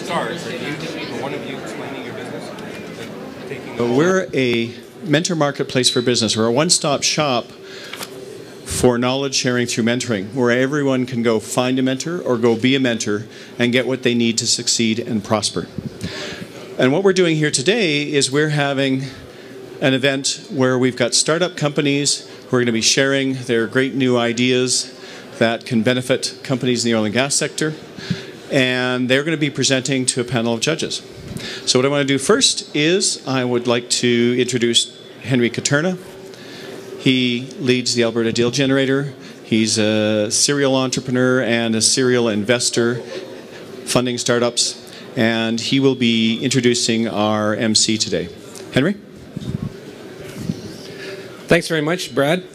start, are you or one of you explaining your business? We're a mentor marketplace for business. We're a one-stop shop for knowledge sharing through mentoring, where everyone can go find a mentor or go be a mentor and get what they need to succeed and prosper. And what we're doing here today is we're having an event where we've got startup companies who are going to be sharing their great new ideas that can benefit companies in the oil and gas sector, and they're going to be presenting to a panel of judges. So what I want to do first is I would like to introduce Henry Katerna. He leads the Alberta Deal Generator. He's a serial entrepreneur and a serial investor funding startups, and he will be introducing our MC today. Henry? Thanks very much, Brad.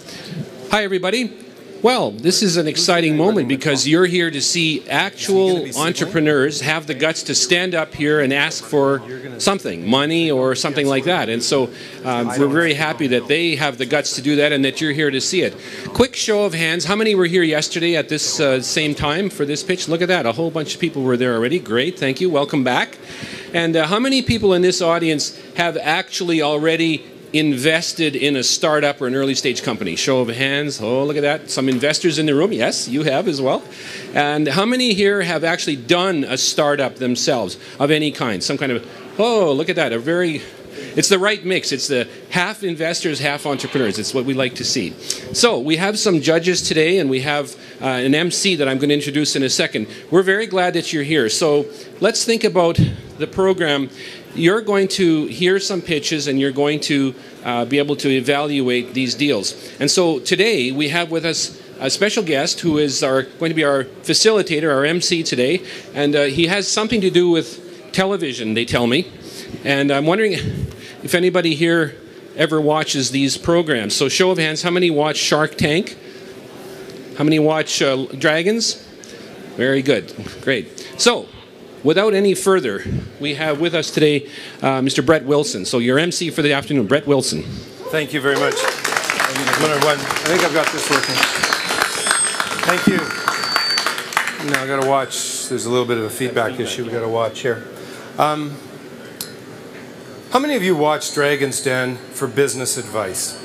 Hi, everybody. Well, this is an exciting moment because you're here to see actual entrepreneurs have the guts to stand up here and ask for something, money or something like that. And so we're very happy that they have the guts to do that and that you're here to see it. Quick show of hands. How many were here yesterday at this same time for this pitch? Look at that. A whole bunch of people were there already. Great. Thank you. Welcome back. And how many people in this audience have actually already invested in a startup or an early stage company? Show of hands. Oh, look at that. Some investors in the room. Yes, you have as well. And how many here have actually done a startup themselves of any kind? Some kind of, oh, look at that. It's the right mix. It's the half investors, half entrepreneurs. It's what we like to see. So we have some judges today, and we have an MC that I'm going to introduce in a second. We're very glad that you're here. So let's think about the program. You're going to hear some pitches and you're going to be able to evaluate these deals. And so today we have with us a special guest who is going to be our facilitator, our MC today. And he has something to do with television, they tell me. And I'm wondering if anybody here ever watches these programs. So show of hands, how many watch Shark Tank? How many watch Dragons? Very good. Great. So, without any further, we have with us today Mr. Brett Wilson. So your MC for the afternoon, Brett Wilson. Thank you very much. I think I've got this working. Thank you. Now I've got to watch. There's a little bit of a feedback issue we've got to watch here. How many of you watch Dragon's Den for business advice?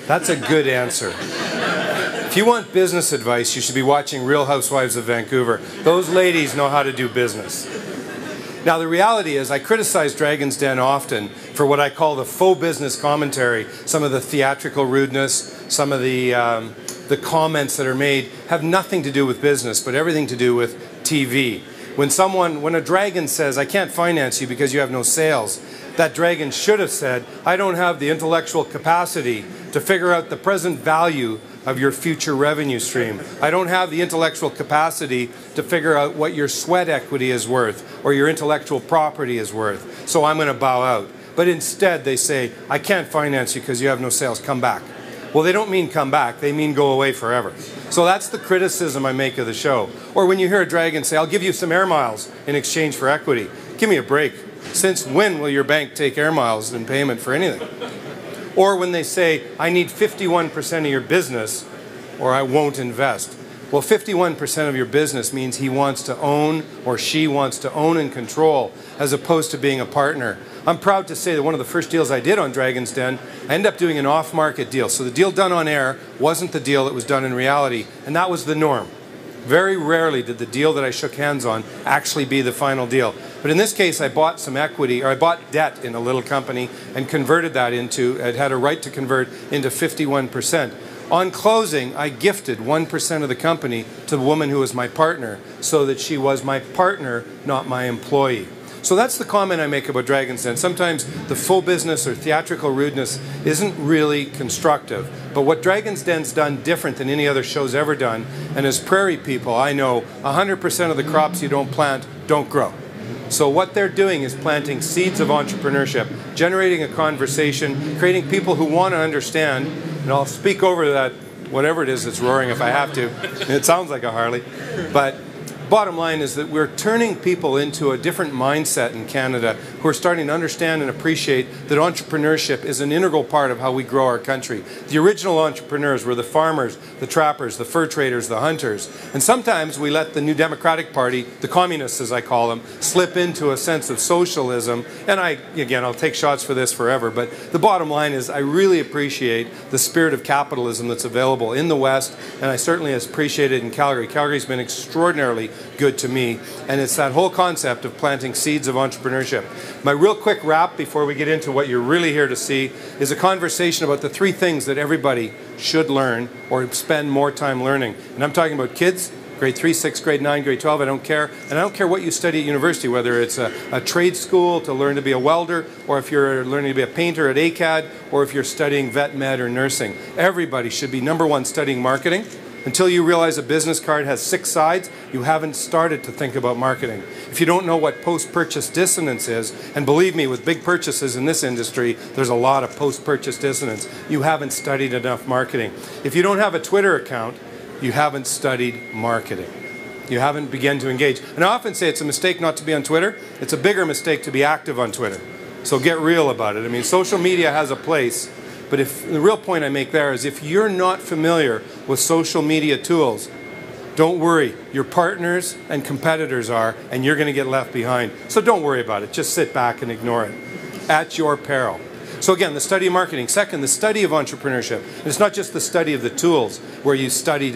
That's a good answer. If you want business advice, you should be watching Real Housewives of Vancouver. Those ladies know how to do business. Now, the reality is I criticize Dragon's Den often for what I call the faux business commentary. Some of the theatrical rudeness, some of the comments that are made have nothing to do with business, but everything to do with TV. When a dragon says, I can't finance you because you have no sales, that dragon should have said, I don't have the intellectual capacity to figure out the present value of your future revenue stream. I don't have the intellectual capacity to figure out what your sweat equity is worth or your intellectual property is worth, so I'm going to bow out. But instead they say, I can't finance you because you have no sales, come back. Well, they don't mean come back, they mean go away forever. So that's the criticism I make of the show. Or when you hear a dragon say, I'll give you some air miles in exchange for equity. Give me a break. Since when will your bank take air miles in payment for anything? Or when they say, I need 51% of your business or I won't invest. Well, 51% of your business means he wants to own or she wants to own and control as opposed to being a partner. I'm proud to say that one of the first deals I did on Dragon's Den, I ended up doing an off-market deal. So the deal done on air wasn't the deal that was done in reality, and that was the norm. Very rarely did the deal that I shook hands on actually be the final deal. But in this case, I bought some equity, or I bought debt in a little company and converted that into, it had a right to convert into 51%. On closing, I gifted 1% of the company to the woman who was my partner so that she was my partner, not my employee. So that's the comment I make about Dragon's Den. Sometimes the full business or theatrical rudeness isn't really constructive. But what Dragon's Den's done different than any other show's ever done, and as prairie people, I know 100% of the crops you don't plant don't grow. So what they're doing is planting seeds of entrepreneurship, generating a conversation, creating people who want to understand, and I'll speak over that, whatever it is that's roaring if I have to. It sounds like a Harley. But Bottom line is that we're turning people into a different mindset in Canada who are starting to understand and appreciate that entrepreneurship is an integral part of how we grow our country. The original entrepreneurs were the farmers, the trappers, the fur traders, the hunters. And sometimes we let the New Democratic Party, the communists as I call them, slip into a sense of socialism. And again, I'll take shots for this forever, but the bottom line is I really appreciate the spirit of capitalism that's available in the West, and I certainly appreciate it in Calgary. Calgary's been extraordinarily good to me, and it's that whole concept of planting seeds of entrepreneurship. My real quick wrap before we get into what you're really here to see is a conversation about the 3 things that everybody should learn or spend more time learning. And I'm talking about kids, grade 3, 6, grade 9, grade 12, I don't care. And I don't care what you study at university, whether it's a trade school to learn to be a welder, or if you're learning to be a painter at ACAD, or if you're studying vet med or nursing. Everybody should be, number 1, studying marketing. Until you realize a business card has 6 sides, you haven't started to think about marketing. If you don't know what post-purchase dissonance is, and believe me, with big purchases in this industry, there's a lot of post-purchase dissonance, you haven't studied enough marketing. If you don't have a Twitter account, you haven't studied marketing. You haven't begun to engage. And I often say it's a mistake not to be on Twitter. It's a bigger mistake to be active on Twitter. So get real about it. I mean, social media has a place, but the real point I make there is if you're not familiar with social media tools, don't worry. Your partners and competitors are, and you're going to get left behind. So don't worry about it. Just sit back and ignore it at your peril. So again, the study of marketing. Second, the study of entrepreneurship. And it's not just the study of the tools where you study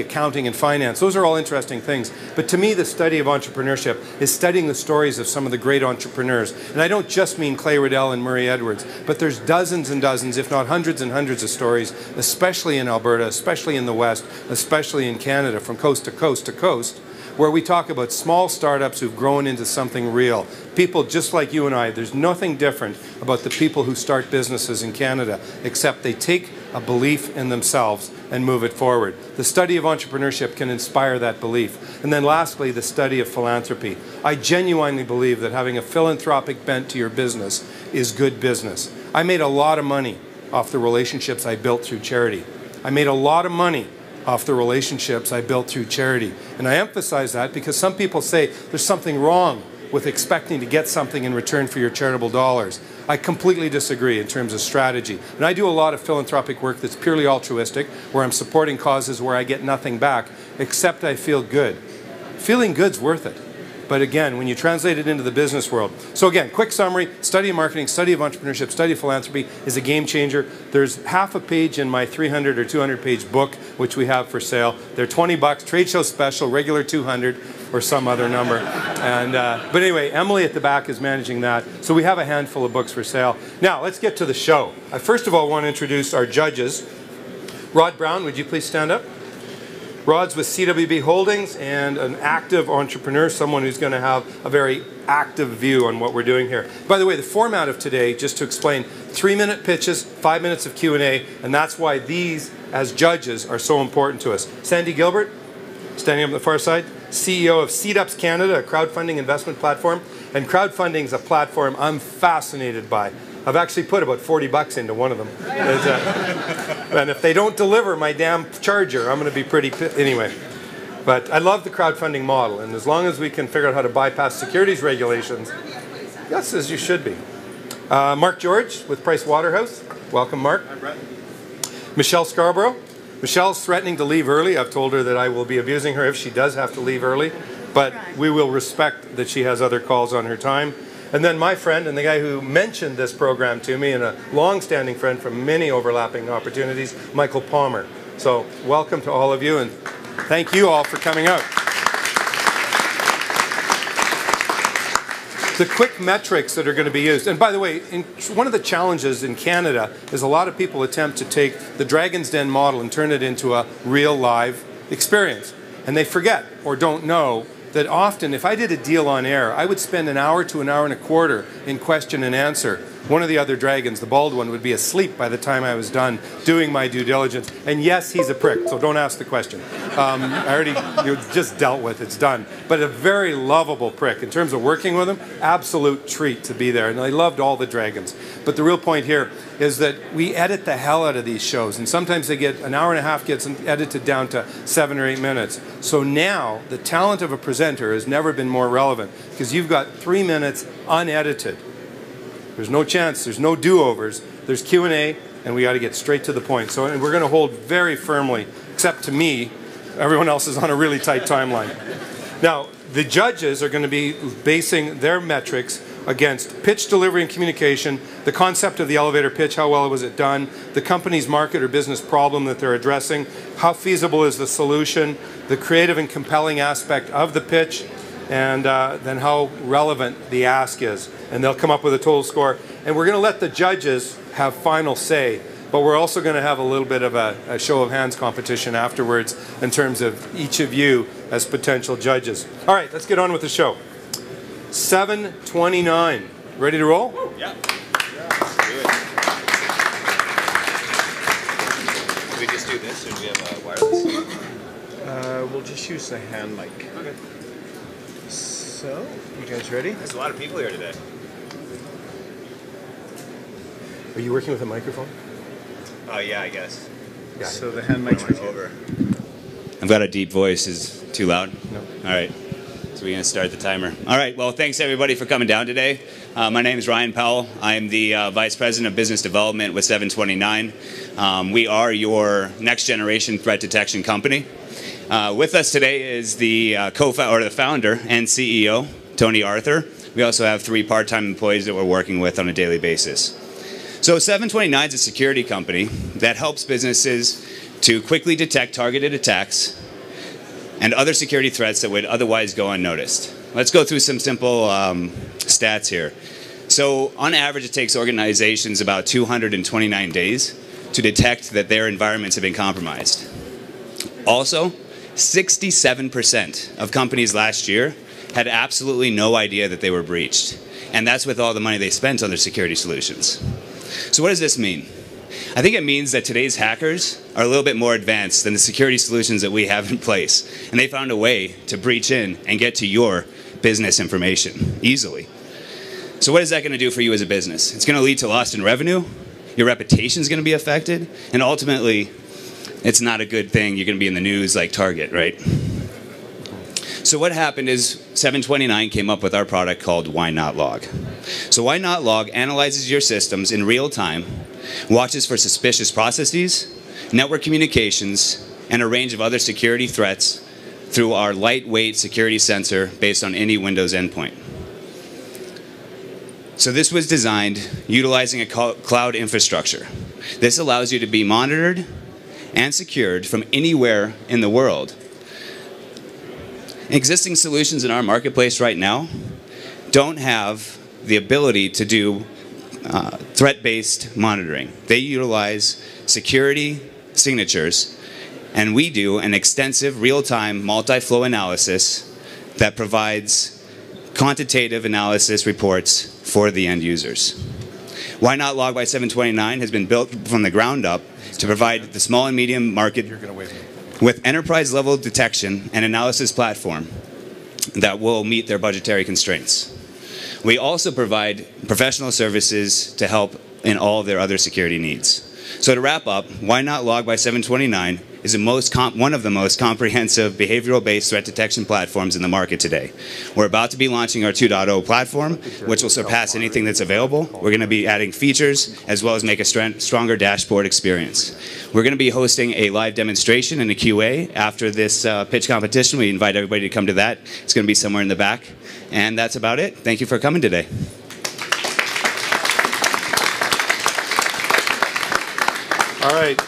accounting and finance. Those are all interesting things. But to me, the study of entrepreneurship is studying the stories of some of the great entrepreneurs. And I don't just mean Clay Riddell and Murray Edwards, but there's dozens and dozens, if not hundreds and hundreds of stories, especially in Alberta, especially in the West, especially in Canada, from coast to coast to coast, where we talk about small startups who've grown into something real. People just like you and I. There's nothing different about the people who start businesses in Canada, except they take a belief in themselves and move it forward. The study of entrepreneurship can inspire that belief. And then lastly, the study of philanthropy. I genuinely believe that having a philanthropic bent to your business is good business. I made a lot of money off the relationships I built through charity. I made a lot of money off the relationships I built through charity. And I emphasize that because some people say there's something wrong with expecting to get something in return for your charitable dollars. I completely disagree in terms of strategy. And I do a lot of philanthropic work that's purely altruistic, where I'm supporting causes where I get nothing back, except I feel good. Feeling good's worth it. But again, when you translate it into the business world. So again, quick summary, study of marketing, study of entrepreneurship, study of philanthropy is a game changer. There's half a page in my 300 or 200 page book, which we have for sale. They're $20, trade show special, regular 200 or some other number. And but anyway, Emily at the back is managing that. So we have a handful of books for sale. Now, let's get to the show. I first of all want to introduce our judges. Rod Brown, would you please stand up? Rod's with CWB Holdings and an active entrepreneur, someone who's going to have a very active view on what we're doing here. By the way, the format of today, just to explain, 3-minute pitches, 5 minutes of Q&A, and that's why these, as judges, are so important to us. Sandy Gilbert, standing up on the far side, CEO of SeedUps Canada, a crowdfunding investment platform. And crowdfunding is a platform I'm fascinated by. I've actually put about $40 into one of them. And if they don't deliver my damn charger, I'm going to be pretty anyway. But I love the crowdfunding model, and as long as we can figure out how to bypass securities regulations, yes, as you should be. Mark George with Price Waterhouse. Welcome, Mark. Hi, Brett. Michelle Scarborough. Michelle's threatening to leave early. I've told her that I will be abusing her if she does have to leave early, but we will respect that she has other calls on her time. And then my friend and the guy who mentioned this program to me, and a long-standing friend from many overlapping opportunities, Michael Palmer. So welcome to all of you, and thank you all for coming out. The quick metrics that are going to be used. And by the way, one of the challenges in Canada is a lot of people attempt to take the Dragon's Den model and turn it into a real live experience. And they forget or don't know that often if I did a deal on air, I would spend an hour to an hour and a quarter in question and answer. One of the other dragons, the bald one, would be asleep by the time I was done doing my due diligence. And yes, he's a prick, so don't ask the question. I already just dealt with, it's done. But a very lovable prick. In terms of working with him, absolute treat to be there. And I loved all the dragons. But the real point here is that we edit the hell out of these shows. And sometimes they get an hour and a half gets edited down to 7 or 8 minutes. So now the talent of a presenter has never been more relevant because you've got 3 minutes unedited. There's no chance, there's no do-overs, there's Q&A, and we got to get straight to the point. So and we're going to hold very firmly, except to me, everyone else is on a really tight timeline. Now, the judges are going to be basing their metrics against pitch, delivery, and communication, the concept of the elevator pitch, how well was it done, the company's market or business problem that they're addressing, how feasible is the solution, the creative and compelling aspect of the pitch, and then how relevant the ask is. And they'll come up with a total score. And we're going to let the judges have final say, but we're also going to have a little bit of a show of hands competition afterwards in terms of each of you as potential judges. All right, let's get on with the show. 7:29. Ready to roll? Yeah. Do we just do this, or do we have wireless? We'll just use the hand mic. Okay. So, you guys ready? There's a lot of people here today. Are you working with a microphone? Oh yeah, I guess. Yeah. So the hand mic's right Over. I've got a deep voice. Is it too loud? No. All right. So we're going to start the timer. All right. Well, thanks everybody for coming down today. My name is Ryan Powell. I'm the Vice President of Business Development with 729. We are your next generation threat detection company. With us today is the the founder and CEO, Tony Arthur. We also have 3 part-time employees that we're working with on a daily basis. So 729 is a security company that helps businesses to quickly detect targeted attacks and other security threats that would otherwise go unnoticed. Let's go through some simple stats here. So on average, it takes organizations about 229 days to detect that their environments have been compromised. Also, 67% of companies last year had absolutely no idea that they were breached. And that's with all the money they spent on their security solutions. So what does this mean? I think it means that today's hackers are a little bit more advanced than the security solutions that we have in place. And they found a way to breach in and get to your business information easily. So what is that going to do for you as a business? It's going to lead to loss in revenue. Your reputation is going to be affected. And ultimately, it's not a good thing. You're going to be in the news like Target, right? So what happened is 729 came up with our product called Why Not Log. So Why Not Log analyzes your systems in real time, watches for suspicious processes, network communications, and a range of other security threats through our lightweight security sensor based on any Windows endpoint. So this was designed utilizing a cloud infrastructure. This allows you to be monitored and secured from anywhere in the world. Existing solutions in our marketplace right now don't have the ability to do threat-based monitoring. They utilize security signatures, and we do an extensive real-time multi-flow analysis that provides quantitative analysis reports for the end users. Why Not Log by 729 has been built from the ground up to provide the small and medium market with enterprise-level detection and analysis platform that will meet their budgetary constraints. We also provide professional services to help in all of their other security needs. So to wrap up, Why Not Log by 729 is one of the most comprehensive behavioral-based threat detection platforms in the market today. We're about to be launching our 2.0 platform, which will surpass anything that's available. We're going to be adding features as well as make a stronger dashboard experience. We're going to be hosting a live demonstration and a QA after this pitch competition. We invite everybody to come to that. It's going to be somewhere in the back. And that's about it. Thank you for coming today. All right,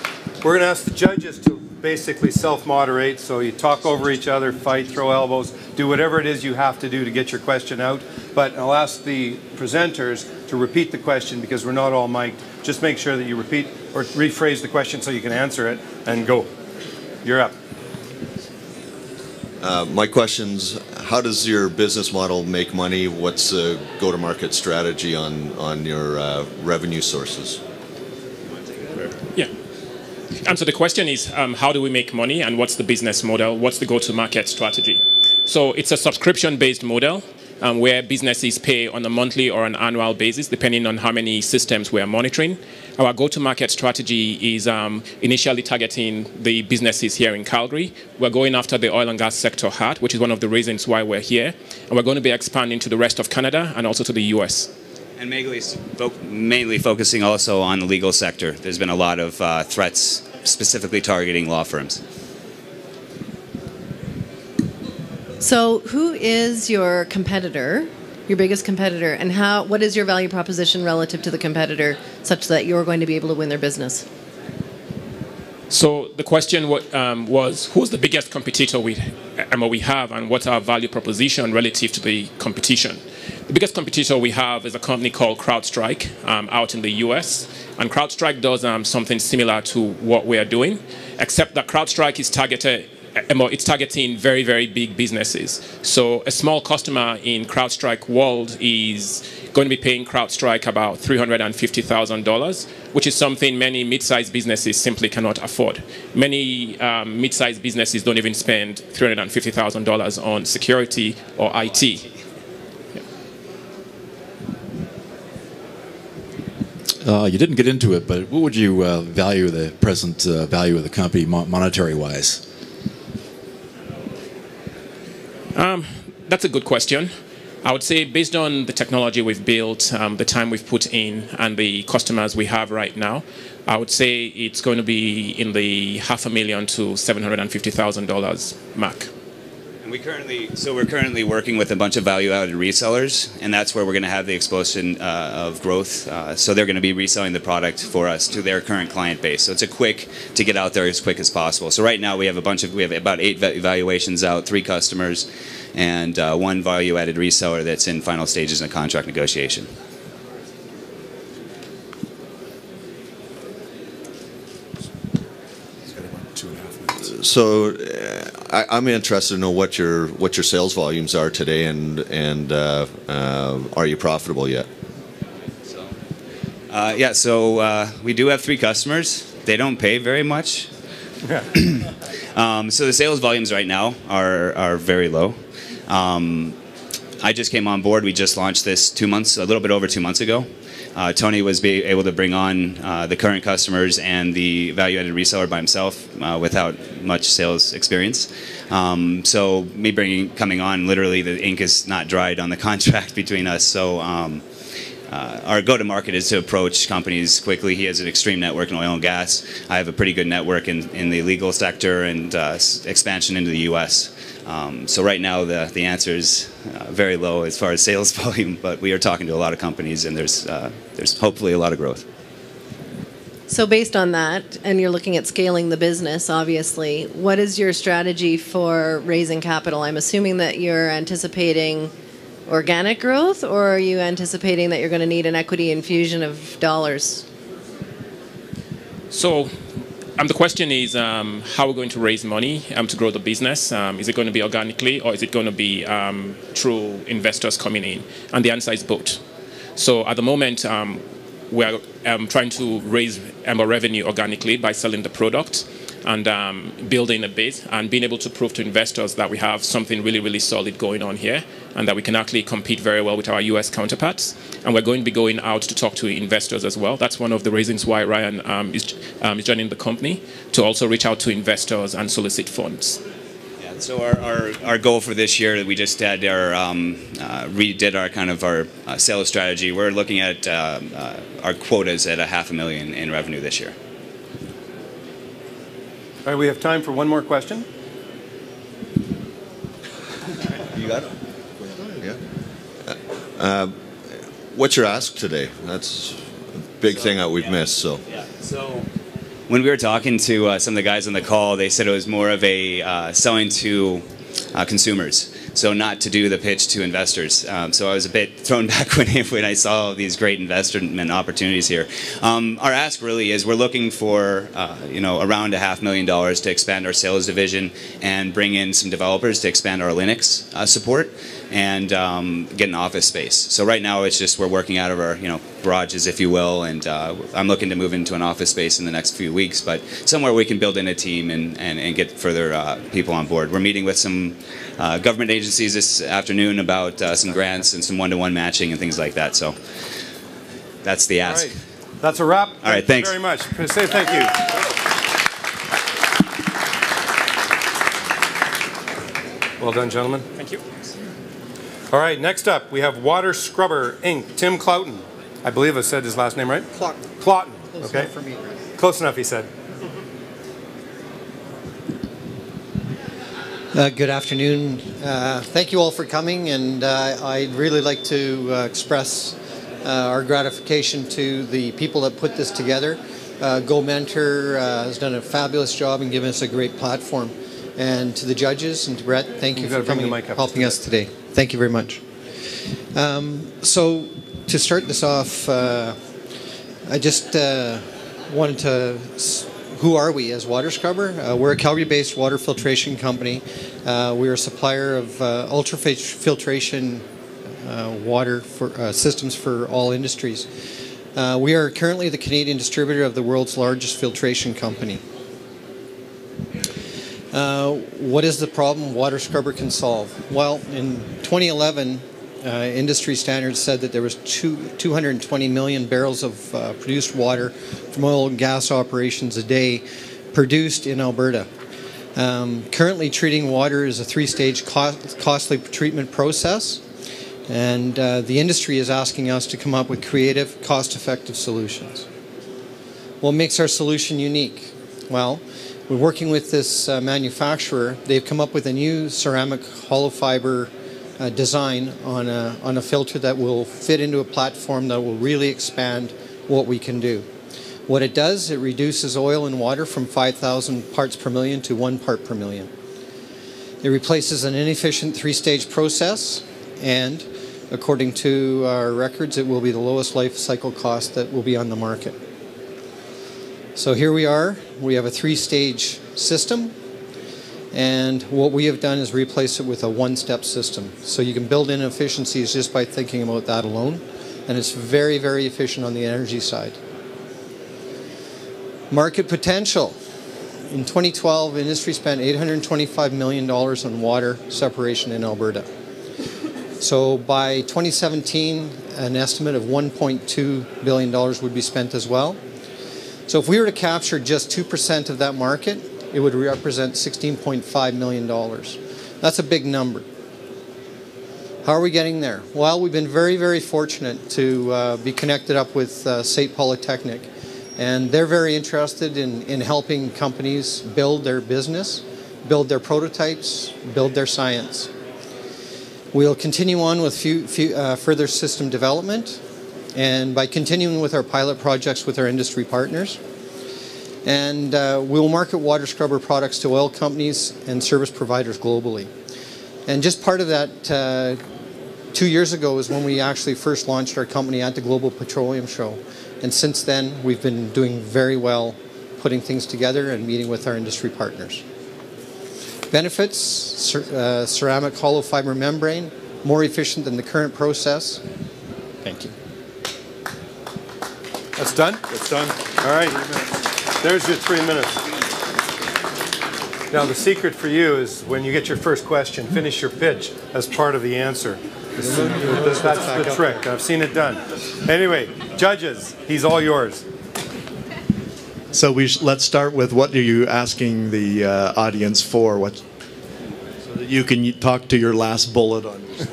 we're going to ask the judges to basically self-moderate, so you talk over each other, fight, throw elbows, do whatever it is you have to do to get your question out. But I'll ask the presenters to repeat the question because we're not all mic'd. Just make sure that you repeat or rephrase the question so you can answer it and go. You're up. My question's, how does your business model make money? What's the go-to-market strategy on your revenue sources? Yeah. So the question is, how do we make money, and what's the business model? What's the go-to-market strategy? So it's a subscription-based model where businesses pay on a monthly or an annual basis, depending on how many systems we are monitoring. Our go-to-market strategy is initially targeting the businesses here in Calgary. We're going after the oil and gas sector hard, which is one of the reasons why we're here. And we're going to be expanding to the rest of Canada and also to the US. And mainly focusing also on the legal sector. There's been a lot of threats specifically targeting law firms. So who is your competitor, your biggest competitor, and what is your value proposition relative to the competitor such that you're going to be able to win their business? So the question was, who's the biggest competitor we have, and what's our value proposition relative to the competition? The biggest competitor we have is a company called CrowdStrike out in the US. And CrowdStrike does something similar to what we are doing, except that CrowdStrike is targeting very, very big businesses. So a small customer in CrowdStrike world is going to be paying CrowdStrike about $350,000, which is something many mid-sized businesses simply cannot afford. Many mid-sized businesses don't even spend $350,000 on security or IT. You didn't get into it, but what would you value the present value of the company monetary-wise? That's a good question. I would say based on the technology we've built, the time we've put in, and the customers we have right now, I would say it's going to be in the $500,000 to $750,000 mark. And we're currently working with a bunch of value-added resellers, and that's where we're going to have the explosion of growth. So they're going to be reselling the product for us to their current client base. So it's to get out there as quick as possible. So right now we have about 8 evaluations out, 3 customers, and 1 value-added reseller that's in final stages of contract negotiation. So I'm interested to know what your sales volumes are today, and are you profitable yet? So we do have 3 customers. They don't pay very much. So the sales volumes right now are very low. I just came on board. We just launched this a little bit over 2 months ago. Tony was able to bring on the current customers and the value-added reseller by himself without much sales experience. So me coming on, literally the ink is not dried on the contract between us. So our go-to-market is to approach companies quickly. He has an extreme network in oil and gas. I have a pretty good network in the legal sector and expansion into the U.S. So right now the answer is very low as far as sales volume, but we are talking to a lot of companies, and there's hopefully a lot of growth. So based on that, and you're looking at scaling the business, obviously, what is your strategy for raising capital? I'm assuming that you're anticipating organic growth, or are you anticipating that you're going to need an equity infusion of dollars? So the question is how we're going to raise money to grow the business. Is it going to be organically, or is it going to be through investors coming in? And the answer is both. So at the moment, we're trying to raise our revenue organically by selling the product and building a base and being able to prove to investors that we have something really, really solid going on here, and that we can actually compete very well with our US counterparts. And we're going to be going out to talk to investors as well. That's one of the reasons why Ryan is joining the company, to also reach out to investors and solicit funds. Yeah, so our goal for this year, we just had redid our sales strategy. We're looking at our quotas at $500,000 in revenue this year. All right, we have time for one more question. You got it? Yeah. What's your ask today? That's a big thing that we've missed. So. Yeah. So when we were talking to some of the guys on the call, they said it was more of a selling to consumers. so not to do the pitch to investors. So I was a bit thrown back when I saw these great investment opportunities here. Our ask really is we're looking for around $500,000 to expand our sales division and bring in some developers to expand our Linux support and get an office space. So right now it's just we're working out of our garages, if you will, and I'm looking to move into an office space in the next few weeks, but somewhere we can build in a team and get further people on board. We're meeting with some government agencies this afternoon about some grants and some one-to-one matching and things like that. So that's the ask. All right. That's a wrap. All right, thanks. Thank you very much. Say thank you. Well done, gentlemen. Thank you. All right, next up, we have Water Scrubber, Inc., Tim Cloughton. I believe I said his last name right? Clock. Cloughton. Close Okay. enough for me. Close enough, he said. Good afternoon. Thank you all for coming, and I'd really like to express our gratification to the people that put this together. GOmentr has done a fabulous job and given us a great platform. And to the judges and to Brett, thank you for coming and helping us today. Thank you very much. So to start this off, I just wanted to... Who are we as Water Scrubber? We're a Calgary-based water filtration company. We're a supplier of ultrafiltration water systems for all industries. We are currently the Canadian distributor of the world's largest filtration company. What is the problem Water Scrubber can solve? Well, in 2011, industry standards said that there was 220 million barrels of produced water from oil and gas operations a day produced in Alberta. Currently, treating water is a three-stage costly treatment process, and the industry is asking us to come up with creative, cost-effective solutions. What makes our solution unique? Well, we're working with this manufacturer. They've come up with a new ceramic hollow fiber design on a filter that will fit into a platform that will really expand what we can do. What it does, it reduces oil and water from 5,000 parts per million to 1 part per million. It replaces an inefficient three-stage process, and according to our records, it will be the lowest life cycle cost that will be on the market. So here we are. We have a three-stage system, and what we have done is replace it with a one-step system. So you can build in efficiencies just by thinking about that alone, and it's very, very efficient on the energy side. Market potential. In 2012, industry spent $825 million on water separation in Alberta. So by 2017, an estimate of $1.2 billion would be spent as well. So if we were to capture just 2% of that market, it would represent $16.5 million. That's a big number. How are we getting there? Well, we've been very, very fortunate to be connected up with SAIT Polytechnic, and they're very interested in helping companies build their business, build their prototypes, build their science. We'll continue on with further system development, and by continuing with our pilot projects with our industry partners. And we'll market Water Scrubber products to oil companies and service providers globally. And just part of that 2 years ago is when we actually first launched our company at the Global Petroleum Show. And since then, we've been doing very well putting things together and meeting with our industry partners. Benefits, ceramic hollow fiber membrane, more efficient than the current process. Thank you. That's done? That's done. All right. There's your 3 minutes. Now, the secret for you is when you get your first question, finish your pitch as part of the answer. That's the trick. I've seen it done. Anyway, judges, he's all yours. So let's start with what are you asking the audience for? So that you can talk to your last bullet on this.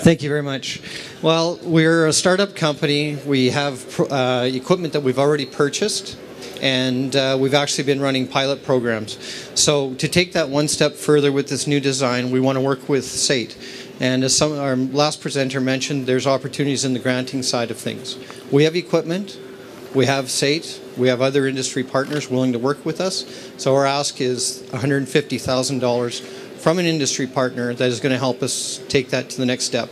Thank you very much. Well, we're a startup company. We have equipment that we've already purchased, and we've actually been running pilot programs. So to take that one step further with this new design, we want to work with SAIT. And as our last presenter mentioned, there's opportunities in the granting side of things. We have equipment, we have SAIT, we have other industry partners willing to work with us. So our ask is $150,000 from an industry partner that is going to help us take that to the next step.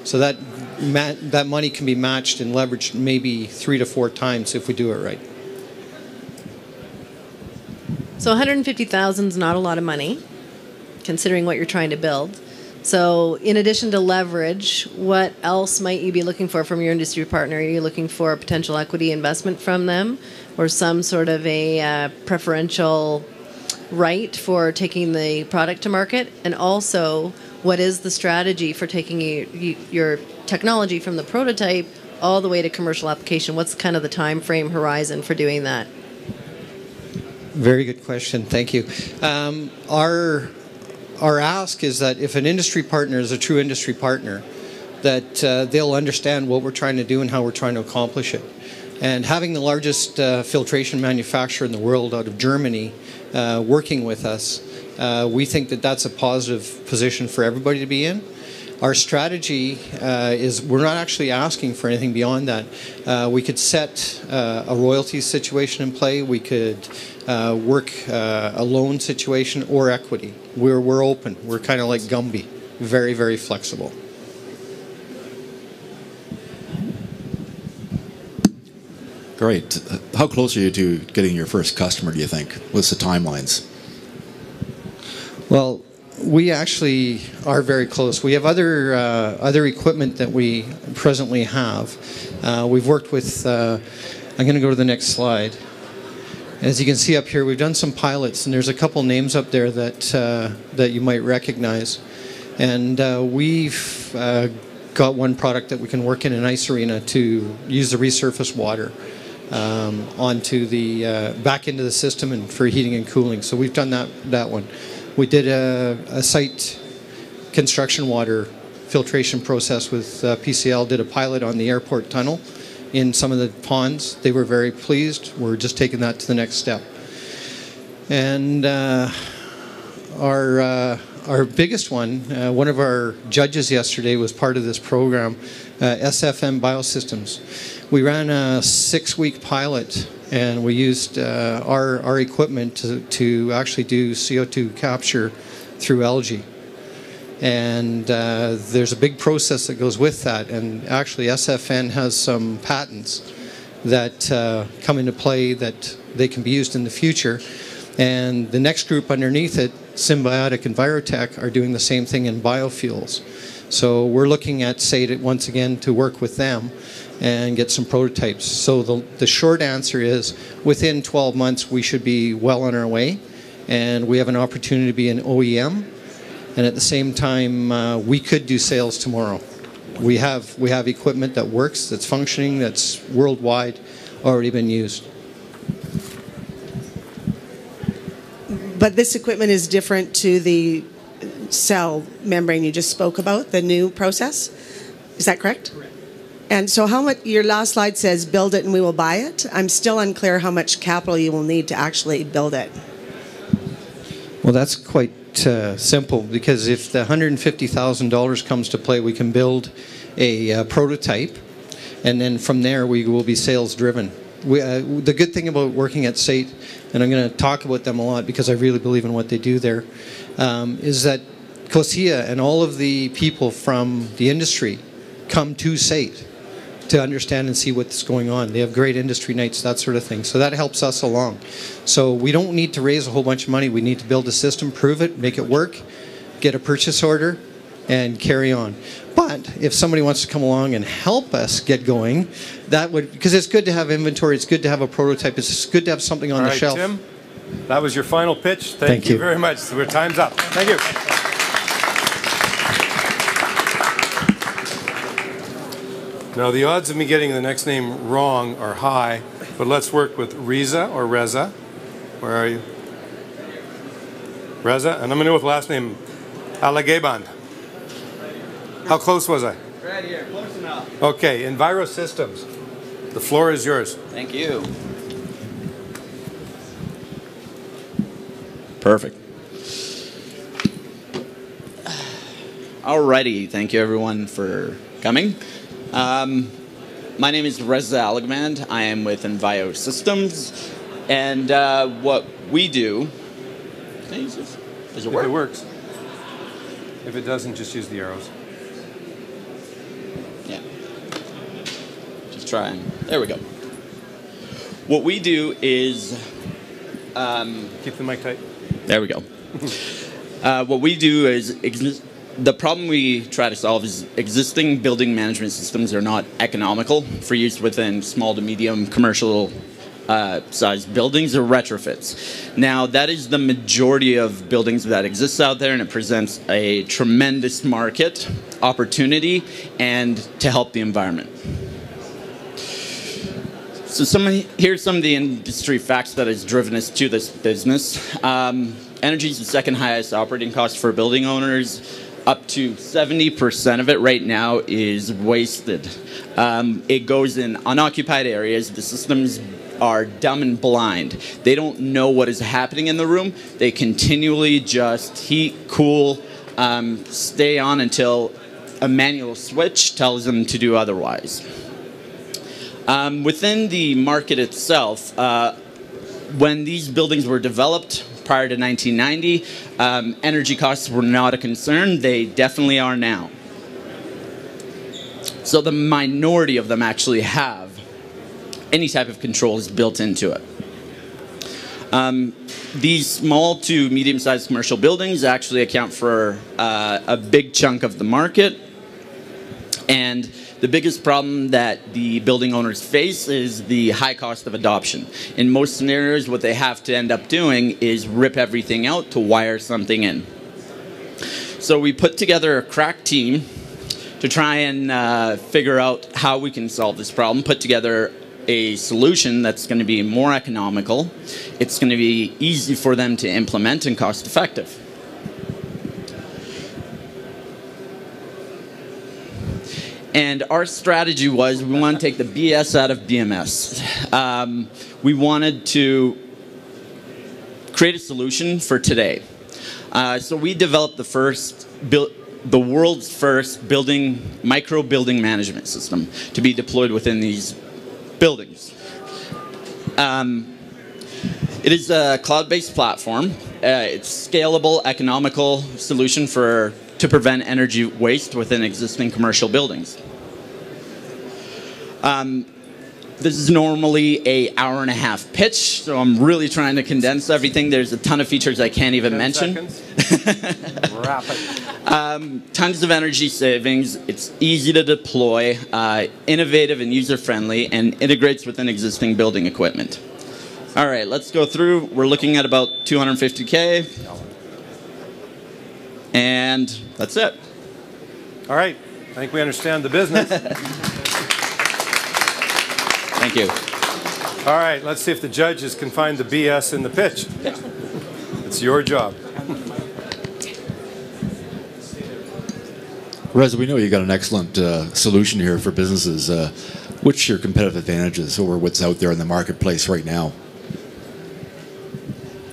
So that money can be matched and leveraged maybe 3 to 4 times if we do it right. So 150,000 is not a lot of money, considering what you're trying to build. So in addition to leverage, what else might you be looking for from your industry partner? Are you looking for a potential equity investment from them, or some sort of a preferential right for taking the product to market? And also, what is the strategy for taking your technology from the prototype all the way to commercial application? What's kind of the time frame horizon for doing that? Very good question. Thank you. Our ask is that if an industry partner is a true industry partner, that they'll understand what we're trying to do and how we're trying to accomplish it. And having the largest filtration manufacturer in the world out of Germany working with us, we think that that's a positive position for everybody to be in. Our strategy is we're not actually asking for anything beyond that. We could set a royalty situation in play. We could work a loan situation or equity. We're open. We're kind of like Gumby, very, very flexible. Great. How close are you to getting your first customer, do you think? What's the timelines? Well, we actually are very close. We have other equipment that we presently have. We've worked with, I'm going to go to the next slide. As you can see up here, we've done some pilots, and there's a couple names up there that you might recognize. And we've got one product that we can work in an ice arena to use the resurfaced water onto the back into the system and for heating and cooling. So we've done that one. We did a site construction water filtration process with PCL, did a pilot on the airport tunnel in some of the ponds. They were very pleased. We're just taking that to the next step. And our biggest one of our judges yesterday was part of this program, SFM Biosystems. We ran a 6-week pilot, and we used our equipment to actually do CO2 capture through algae. And there's a big process that goes with that. And actually, SFN has some patents that come into play that they can be used in the future. And the next group underneath it, Symbiotic and Virotech, are doing the same thing in biofuels. So we're looking at SAIT once again to work with them and get some prototypes. So the short answer is within 12 months we should be well on our way, and we have an opportunity to be an OEM, and at the same time we could do sales tomorrow. We have equipment that works, that's functioning, that's worldwide, already been used. But this equipment is different to the cell membrane you just spoke about, the new process. Is that correct? Correct. And so how much, your last slide says build it and we will buy it. I'm still unclear how much capital you will need to actually build it. Well, that's quite simple, because if the $150,000 comes to play, we can build a prototype, and then from there we will be sales driven. The good thing about working at SAIT, and I'm going to talk about them a lot because I really believe in what they do there, is that COSIA and all of the people from the industry come to SAIT to understand and see what's going on. They have great industry nights, that sort of thing. So that helps us along. So we don't need to raise a whole bunch of money. We need to build a system, prove it, make it work, get a purchase order, and carry on. But if somebody wants to come along and help us get going, that would, because it's good to have inventory, it's good to have a prototype, it's good to have something on the shelf. Tim, that was your final pitch. Thank you very much. So time's up. Thank you. Now, the odds of me getting the next name wrong are high, but let's work with Reza or Reza. Where are you? Reza, and I'm going to go with last name Alagaban. How close was I? Right here, close enough. Okay, Enviro Systems. The floor is yours. Thank you. Perfect. Alrighty, thank you everyone for coming. My name is Reza Alagmand. I am with Enviro Systems, and what we do. Does it work? It works. If it doesn't, just use the arrows. Yeah. Just try and, there we go. What we do is... keep the mic tight. There we go. What we do is, the problem we try to solve is existing building management systems are not economical for use within small to medium commercial sized buildings or retrofits. Now, that is the majority of buildings that exist out there, and it presents a tremendous market opportunity and to help the environment. So here's some of the industry facts that has driven us to this business. Energy is the second highest operating cost for building owners. Up to 70% of it right now is wasted. It goes in unoccupied areas. The systems are dumb and blind. They don't know what is happening in the room. They continually just heat, cool, stay on until a manual switch tells them to do otherwise. Within the market itself, when these buildings were developed prior to 1990, energy costs were not a concern. They definitely are now. So the minority of them actually have any type of controls built into it. These small to medium-sized commercial buildings actually account for a big chunk of the market. And the biggest problem that the building owners face is the high cost of adoption. In most scenarios, what they have to end up doing is rip everything out to wire something in. So we put together a crack team to try and figure out how we can solve this problem, put together a solution that's going to be more economical, it's going to be easy for them to implement and cost effective. And our strategy was we want to take the BS out of BMS. We wanted to create a solution for today. So we developed the world's first micro building management system to be deployed within these buildings. It is a cloud-based platform. It's a scalable, economical solution to prevent energy waste within existing commercial buildings. This is normally an hour-and-a-half pitch, so I'm really trying to condense everything. There's a ton of features I can't even mention. Wrap it. Tons of energy savings. It's easy to deploy, innovative and user-friendly, and integrates within existing building equipment. All right, let's go through. We're looking at about $250K. And that's it. All right. I think we understand the business. Thank you. All right. Let's see if the judges can find the BS in the pitch. It's your job. Rez, we know you got an excellent solution here for businesses. What's your competitive advantages over what's out there in the marketplace right now?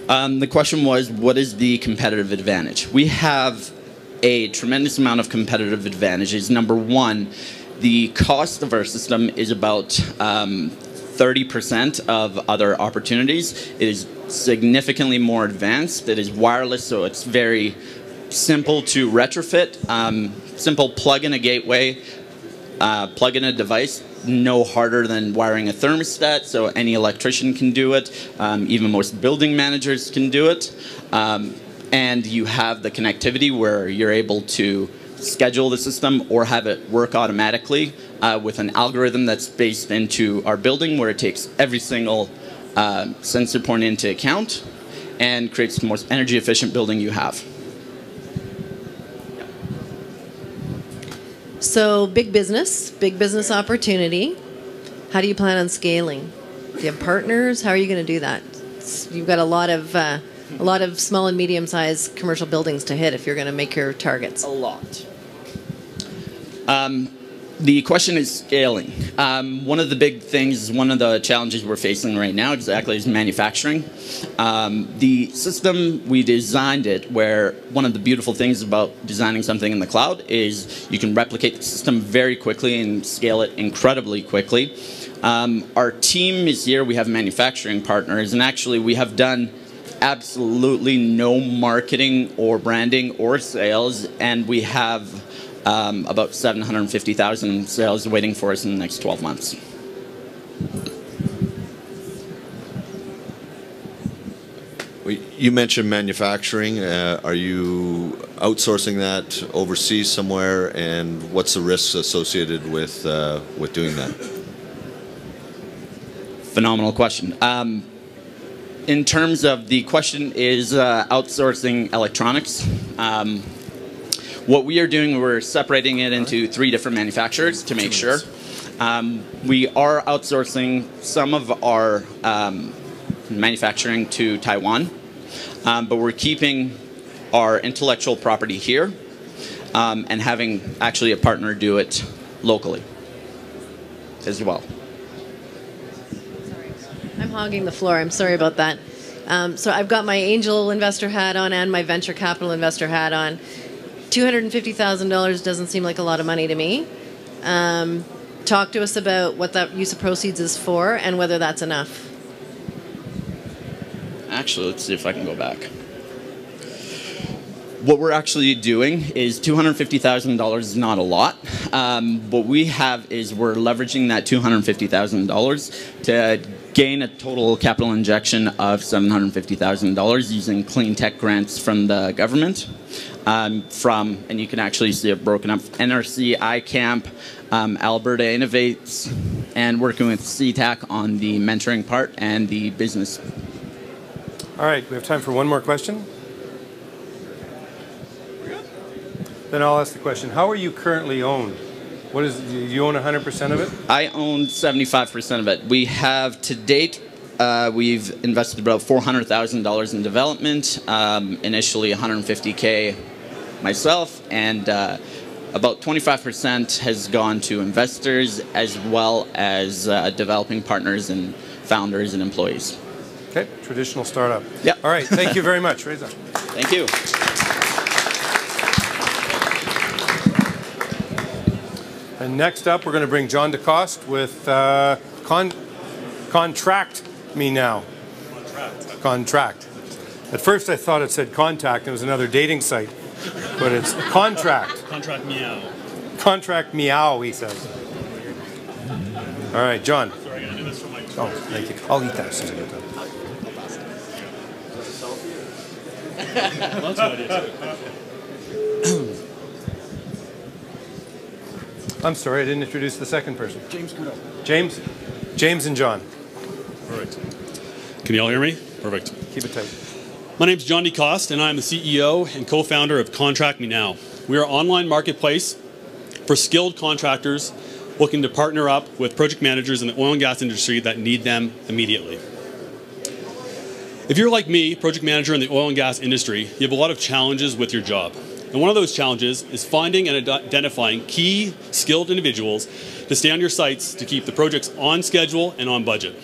The question was, what is the competitive advantage? We have a tremendous amount of competitive advantages. Number one, the cost of our system is about 30% of other opportunities. It is significantly more advanced. It is wireless, so it's very simple to retrofit. Simple plug in a gateway, plug in a device. No harder than wiring a thermostat, so any electrician can do it. Even most building managers can do it. And you have the connectivity where you're able to schedule the system or have it work automatically with an algorithm that's based into our building where it takes every single sensor point into account and creates the most energy efficient building you have. So big business opportunity. How do you plan on scaling? Do you have partners? How are you going to do that? You've got a lot of small and medium-sized commercial buildings to hit if you're going to make your targets. A lot. The question is scaling. One of the big things, one of the challenges we're facing right now exactly is manufacturing. The system, we designed it where one of the beautiful things about designing something in the cloud is you can replicate the system very quickly and scale it incredibly quickly. Our team is here. We have manufacturing partners, and actually we have done absolutely no marketing or branding or sales, and we have about 750,000 sales waiting for us in the next 12 months. You mentioned manufacturing. Are you outsourcing that overseas somewhere, and what's the risks associated with doing that? Phenomenal question. In terms of the question is outsourcing electronics. What we are doing, we're separating it into 3 different manufacturers to make sure. We are outsourcing some of our manufacturing to Taiwan, but we're keeping our intellectual property here and having actually a partner do it locally as well. I'm hogging the floor. I'm sorry about that. So I've got my angel investor hat on and my venture capital investor hat on. $250,000 doesn't seem like a lot of money to me. Talk to us about what that use of proceeds is for and whether that's enough. Actually, let's see if I can go back. What we're actually doing is $250,000 is not a lot. What we have is we're leveraging that $250,000 to gain a total capital injection of $750,000 using clean tech grants from the government. And you can actually see it broken up, NRC, ICAMP, Alberta Innovates, and working with CTAC on the mentoring part and the business. All right, we have time for one more question. Then I'll ask the question, how are you currently owned? What is, do you own 100% of it? I own 75% of it. We have, to date, we've invested about $400,000 in development, initially $150K myself, and about 25% has gone to investors as well as developing partners and founders and employees. Okay, traditional startup. Yeah. All right, thank you very much. Reza. Thank you. And next up, we're going to bring John DeCoste with Contract Me Now. Contract. At first I thought it said contact, and it was another dating site. But it's contract. Contract meow. Contract meow, he says. All right, John. Sorry, I gotta do this for my Oh, thank you. I'll eat that as soon as I get done. Well, that's what I did. I'm sorry, I didn't introduce the second person. James Kudo. James? James and John. Perfect. Can you all hear me? Perfect. Keep it tight. My name is John DeCoste, and I'm the CEO and co-founder of Contract Me Now. We are an online marketplace for skilled contractors looking to partner up with project managers in the oil and gas industry that need them immediately. If you're like me, project manager in the oil and gas industry, you have a lot of challenges with your job. And one of those challenges is finding and identifying key skilled individuals to stay on your sites to keep the projects on schedule and on budget.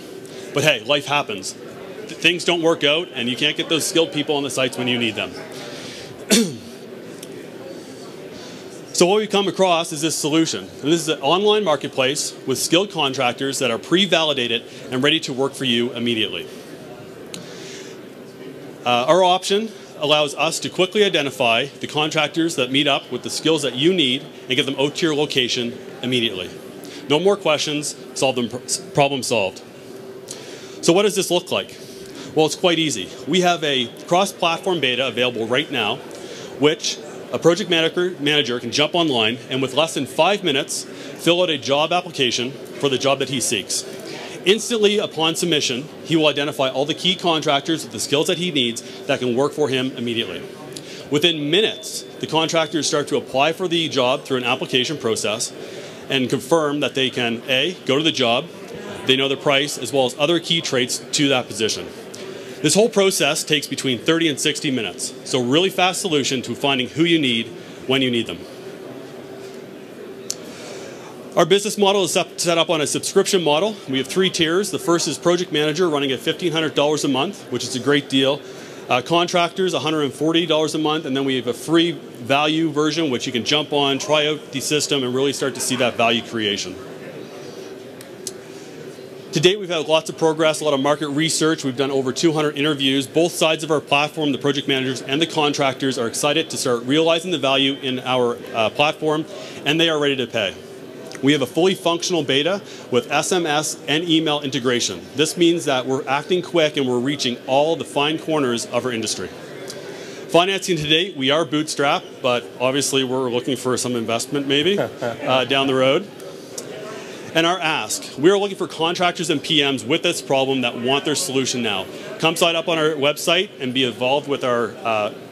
But hey, life happens. Things don't work out, and you can't get those skilled people on the sites when you need them. So what we've come across is this solution. And this is an online marketplace with skilled contractors that are pre-validated and ready to work for you immediately. Our option allows us to quickly identify the contractors that meet up with the skills that you need and get them out to your location immediately. No more questions, problem solved. So what does this look like? Well, it's quite easy. We have a cross-platform beta available right now, which a project manager can jump online and with less than 5 minutes, fill out a job application for the job that he seeks. Instantly upon submission, he will identify all the key contractors with the skills that he needs that can work for him immediately. Within minutes, the contractors start to apply for the job through an application process and confirm that they can, A, go to the job, they know the price, as well as other key traits to that position. This whole process takes between 30 and 60 minutes, so really fast solution to finding who you need when you need them. Our business model is set up on a subscription model. We have 3 tiers. The first is project manager running at $1,500 a month, which is a great deal. Contractors, $140 a month, and then we have a free value version, which you can jump on, try out the system, and really start to see that value creation. To date, we've had lots of progress, a lot of market research. We've done over 200 interviews. Both sides of our platform, the project managers and the contractors, are excited to start realizing the value in our platform, and they are ready to pay. We have a fully functional beta with SMS and email integration. This means that we're acting quick and we're reaching all the fine corners of our industry. Financing to date, we are bootstrapped, but obviously we're looking for some investment maybe down the road. And our ask, we are looking for contractors and PMs with this problem that want their solution now. Come sign up on our website and be involved with our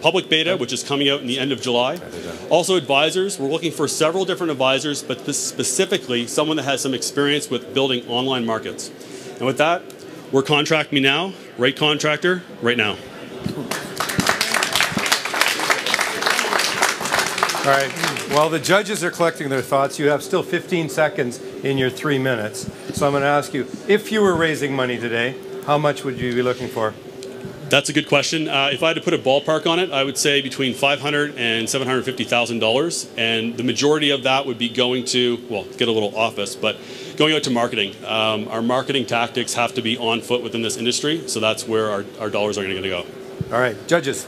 public beta, which is coming out in the end of July. Also advisors, we're looking for several different advisors, but specifically someone that has some experience with building online markets. And with that, we're Contract Me Now, right contractor, right now. All right. While the judges are collecting their thoughts, you have still 15 seconds in your 3 minutes. So I'm going to ask you, if you were raising money today, how much would you be looking for? That's a good question. If I had to put a ballpark on it, I would say between $500,000 and $750,000, and the majority of that would be going to, well, get a little office, but going out to marketing. Our marketing tactics have to be on foot within this industry, so that's where our dollars are going to go. All right, judges.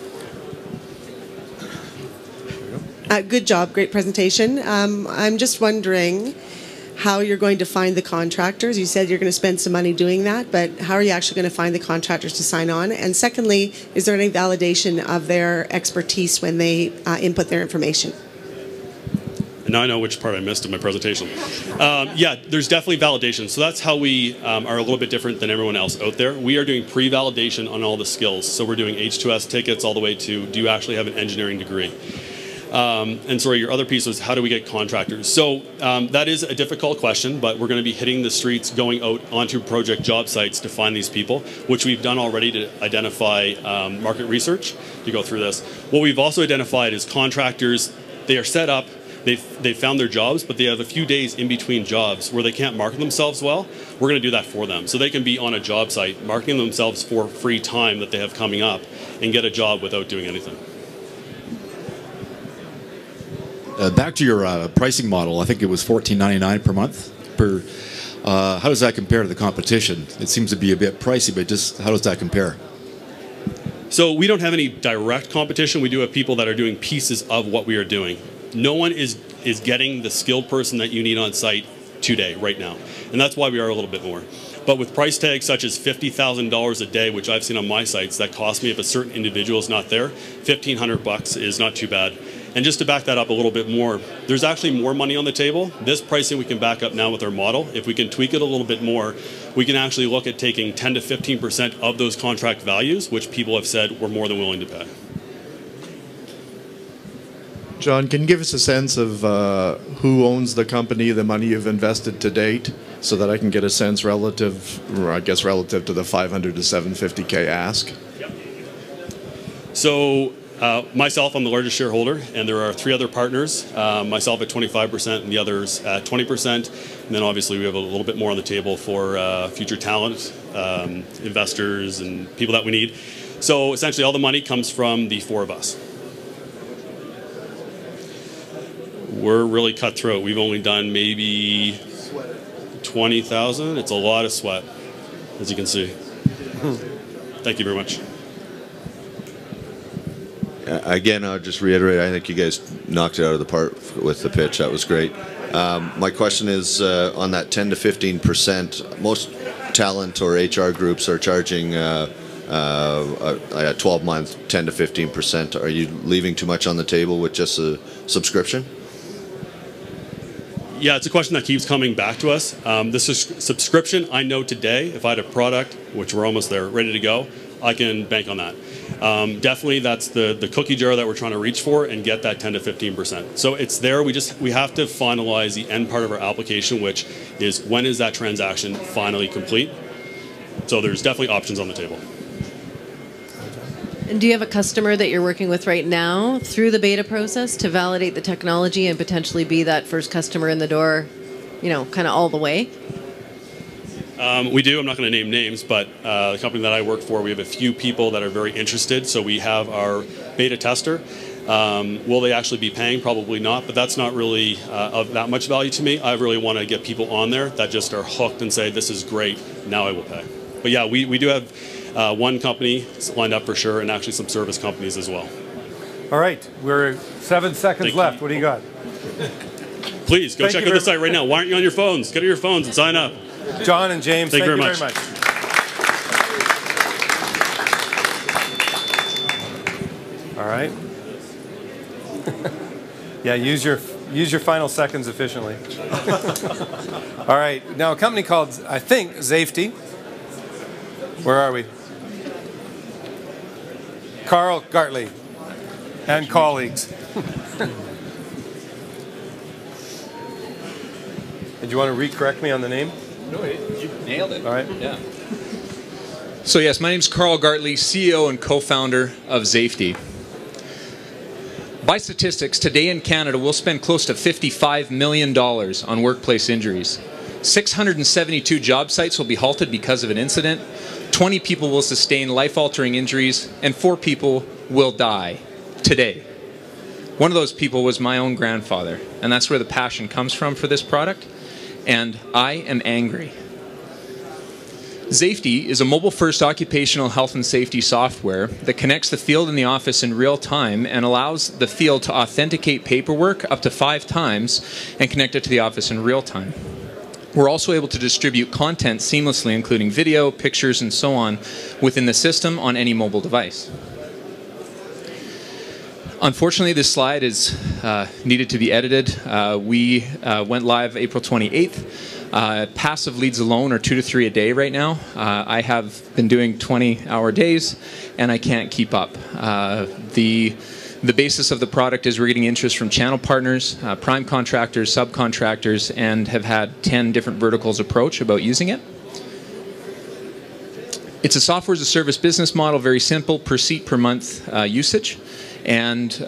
Good job, great presentation. I'm just wondering how you're going to find the contractors. You said you're going to spend some money doing that, but how are you actually going to find the contractors to sign on? And secondly, is there any validation of their expertise when they input their information? And now I know which part I missed in my presentation. Yeah, there's definitely validation. So that's how we are a little bit different than everyone else out there. We are doing pre-validation on all the skills. So we're doing H2S tickets all the way to, do you actually have an engineering degree? And sorry, your other piece was, how do we get contractors? So that is a difficult question, but we're going to be hitting the streets, going out onto project job sites to find these people, which we've done already to identify market research to go through this. What we've also identified is contractors, they are set up, they've found their jobs, but they have a few days in between jobs where they can't market themselves well. We're going to do that for them. So they can be on a job site, marketing themselves for free time that they have coming up, and get a job without doing anything. Back to your pricing model, I think it was $14.99 per month. How does that compare to the competition? It seems to be a bit pricey, but just how does that compare? So we don't have any direct competition. We do have people that are doing pieces of what we are doing. No one is getting the skilled person that you need on site today, right now. And that's why we are a little bit more. But with price tags such as $50,000 a day, which I've seen on my sites, that cost me if a certain individual is not there, $1,500 is not too bad. And just to back that up a little bit more, there's actually more money on the table. This pricing we can back up now with our model. If we can tweak it a little bit more, we can actually look at taking 10 to 15% of those contract values, which people have said we're more than willing to pay. John, can you give us a sense of who owns the company, the money you've invested to date, so that I can get a sense relative, or I guess relative to the 500 to 750K ask? Yep. So myself, I'm the largest shareholder, and there are 3 other partners, myself at 25% and the others at 20%. And then obviously we have a little bit more on the table for future talent, investors, and people that we need. So essentially all the money comes from the 4 of us. We're really cutthroat. We've only done maybe 20,000. It's a lot of sweat, as you can see. Thank you very much. Again, I'll just reiterate, I think you guys knocked it out of the park with the pitch. That was great. My question is on that 10 to 15%, most talent or HR groups are charging a 12-month 10 to 15%. Are you leaving too much on the table with just a subscription? Yeah, it's a question that keeps coming back to us. This is subscription. I know today, if I had a product, which we're almost there, ready to go, I can bank on that. Definitely, that's the cookie jar that we're trying to reach for and get that 10 to 15%. So it's there. We have to finalize the end part of our application, which is when is that transaction finally complete. So there's definitely options on the table. And do you have a customer that you're working with right now through the beta process to validate the technology and potentially be that first customer in the door, you know, kind of all the way? We do. I'm not going to name names, but the company that I work for, we have a few people that are very interested. So we have our beta tester. Will they actually be paying? Probably not, but that's not really of that much value to me. I really want to get people on there that just are hooked and say, this is great, now I will pay. But yeah, we do have one company lined up for sure, and actually some service companies as well. All right, we're 7 seconds left. What do you got? Please, go check out the site right now. Why aren't you on your phones? Get on your phones and sign up. John and James, thank you very much. All right. Yeah, use your final seconds efficiently. All right, now a company called, I think, Zafety. Where are we? Carl Gartley and colleagues. Did you want to re-correct me on the name? No, you nailed it. All right. Yeah. So yes, my name is Carl Gartley, CEO and co-founder of Zafety. By statistics, today in Canada, we'll spend close to $55 million on workplace injuries. 672 job sites will be halted because of an incident. 20 people will sustain life-altering injuries, and 4 people will die today. One of those people was my own grandfather, and that's where the passion comes from for this product. And I am angry. Zafety is a mobile-first occupational health and safety software that connects the field and the office in real time and allows the field to authenticate paperwork up to 5 times and connect it to the office in real time. We're also able to distribute content seamlessly, including video, pictures, and so on, within the system on any mobile device. Unfortunately, this slide is needed to be edited. We went live April 28th. Passive leads alone are 2 to 3 a day right now. I have been doing 20-hour days, and I can't keep up. The basis of the product is we're getting interest from channel partners, prime contractors, subcontractors, and have had 10 different verticals approach about using it. It's a software as a service business model, very simple, per seat per month usage. And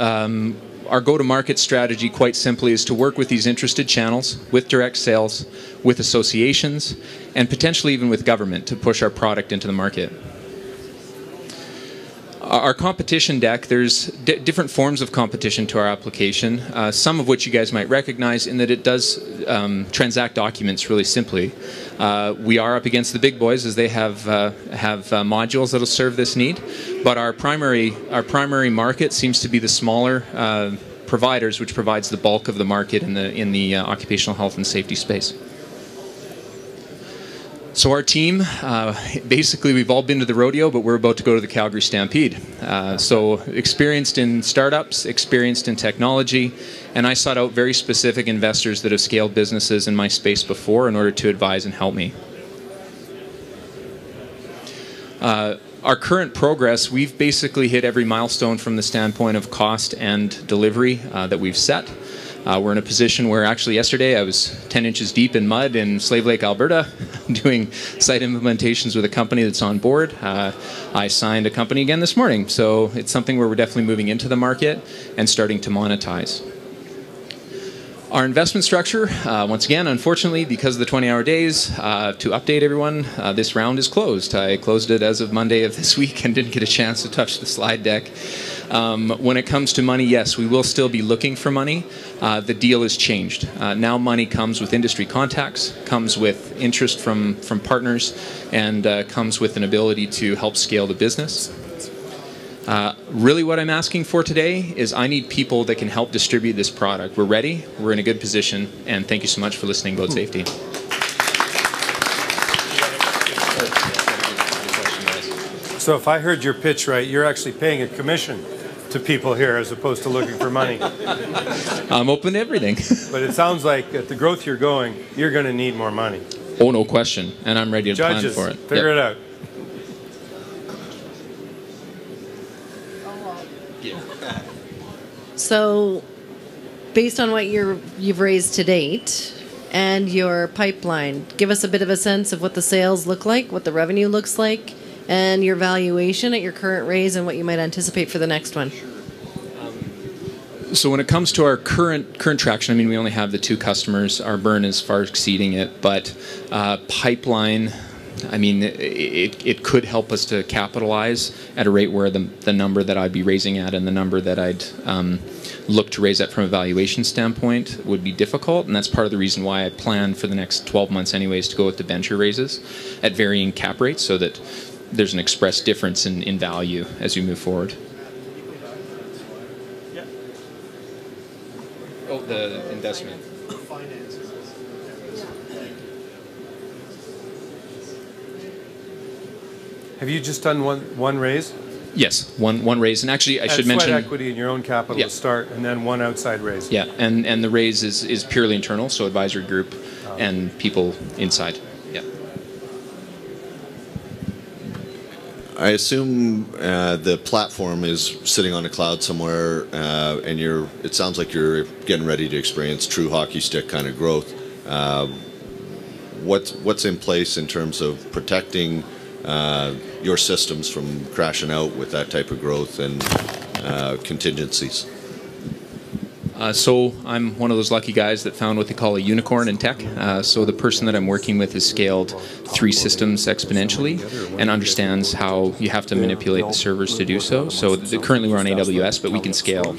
our go-to-market strategy, quite simply, is to work with these interested channels, with direct sales, with associations, and potentially even with government to push our product into the market. Our competition deck, there's different forms of competition to our application, some of which you guys might recognize in that it does transact documents really simply. We are up against the big boys as they have modules that will serve this need, but our primary market seems to be the smaller providers, which provides the bulk of the market in the occupational health and safety space. So our team, basically we've all been to the rodeo, but we're about to go to the Calgary Stampede. So experienced in startups, experienced in technology, and I sought out very specific investors that have scaled businesses in my space before in order to advise and help me. Our current progress, we've basically hit every milestone from the standpoint of cost and delivery that we've set. We're in a position where actually yesterday I was 10 inches deep in mud in Slave Lake, Alberta, doing site implementations with a company that's on board. I signed a company again this morning, so it's something where we're definitely moving into the market and starting to monetize. Our investment structure, once again, unfortunately, because of the 20-hour days, to update everyone, this round is closed. I closed it as of Monday of this week and didn't get a chance to touch the slide deck. When it comes to money, yes, we will still be looking for money. The deal has changed. Now money comes with industry contacts, comes with interest from partners, and comes with an ability to help scale the business. Really what I'm asking for today is I need people that can help distribute this product. We're ready, we're in a good position, and thank you so much for listening about Zafety. So if I heard your pitch right, you're actually paying a commission to people here as opposed to looking for money. I'm open to everything. But it sounds like at the growth you're going to need more money. Oh, no question, and I'm ready to Judges, plan for it. Figure it out. So, based on what you've raised to date and your pipeline, give us a bit of a sense of what the sales look like, what the revenue looks like, and your valuation at your current raise and what you might anticipate for the next one. So when it comes to our current traction, I mean, we only have the 2 customers. Our burn is far exceeding it, but pipeline, I mean, it could help us to capitalize at a rate where the number that I'd be raising at and the number that I'd look to raise at from a valuation standpoint would be difficult, and that's part of the reason why I plan for the next 12 months anyways to go with debenture raises at varying cap rates so that there's an express difference in value as we move forward. Oh, the investment. Have you just done one raise? Yes, one raise, and actually I should mention sweat equity in your own capital to start, and then one outside raise. Yeah, and the raise is purely internal, so advisory group and people inside. Yeah. I assume the platform is sitting on a cloud somewhere, and it sounds like you're getting ready to experience true hockey stick kind of growth. What's in place in terms of protecting your systems from crashing out with that type of growth and contingencies? So I'm one of those lucky guys that found what they call a unicorn in tech. So the person that I'm working with has scaled 3 systems exponentially and understands how you have to manipulate the servers to do so. So currently we're on AWS, but we can scale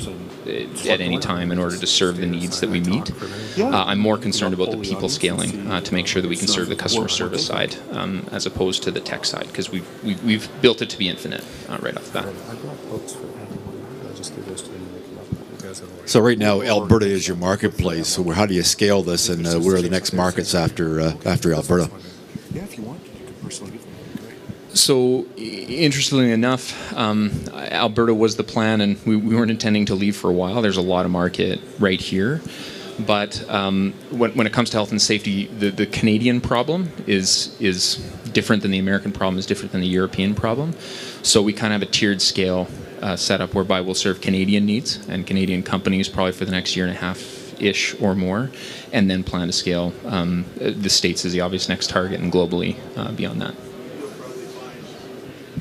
at any time in order to serve the needs that we meet. I'm more concerned about the people scaling to make sure that we can serve the customer service side as opposed to the tech side, because we've built it to be infinite right off the bat. So right now, Alberta is your marketplace. So how do you scale this, and where are the next markets after Alberta? So, interestingly enough, Alberta was the plan, and we weren't intending to leave for a while. There's a lot of market right here. But when it comes to health and safety, the Canadian problem is different than the American problem, is different than the European problem. So we kind of have a tiered scale setup whereby we'll serve Canadian needs and Canadian companies probably for the next year and a half-ish or more, and then plan to scale the States as the obvious next target and globally beyond that.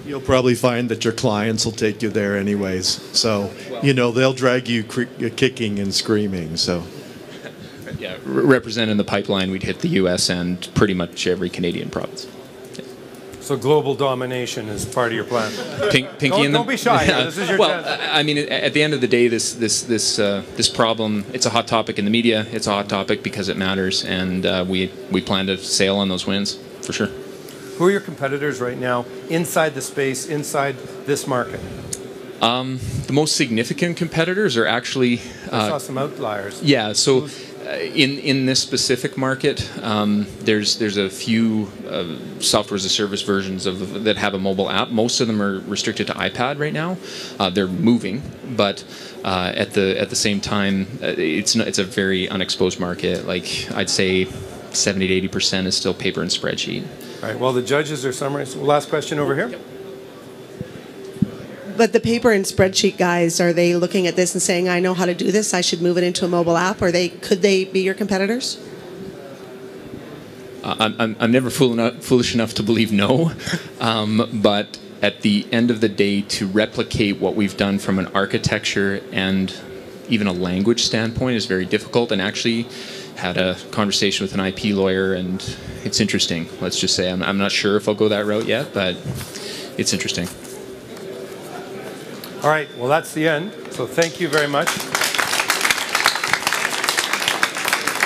You'll probably find that your clients will take you there anyways. So, they'll drag you kicking and screaming. So, yeah, representing the pipeline, we'd hit the U.S. and pretty much every Canadian province. So global domination is part of your plan. Pinky don't be shy. Yeah. This is your chance. I mean, at the end of the day, this problem, it's a hot topic in the media. It's a hot topic because it matters, and we plan to sail on those winds for sure. Who are your competitors right now inside the space, inside this market? The most significant competitors are actually. I saw some outliers. Yeah. So. In this specific market, there's a few software as a service versions that have a mobile app. Most of them are restricted to iPad right now. They're moving, but at the same time, it's a very unexposed market. Like I'd say, 70 to 80% is still paper and spreadsheet. All right. Well, the judges are summarizing. Last question over here. Yep. But the paper and spreadsheet guys, are they looking at this and saying, I know how to do this, I should move it into a mobile app? Or could they be your competitors? I'm never foolish enough to believe no. But at the end of the day, to replicate what we've done from an architecture and even a language standpoint is very difficult. And actually had a conversation with an IP lawyer, and it's interesting. Let's just say I'm not sure if I'll go that route yet, but it's interesting. All right, well, that's the end. So thank you very much.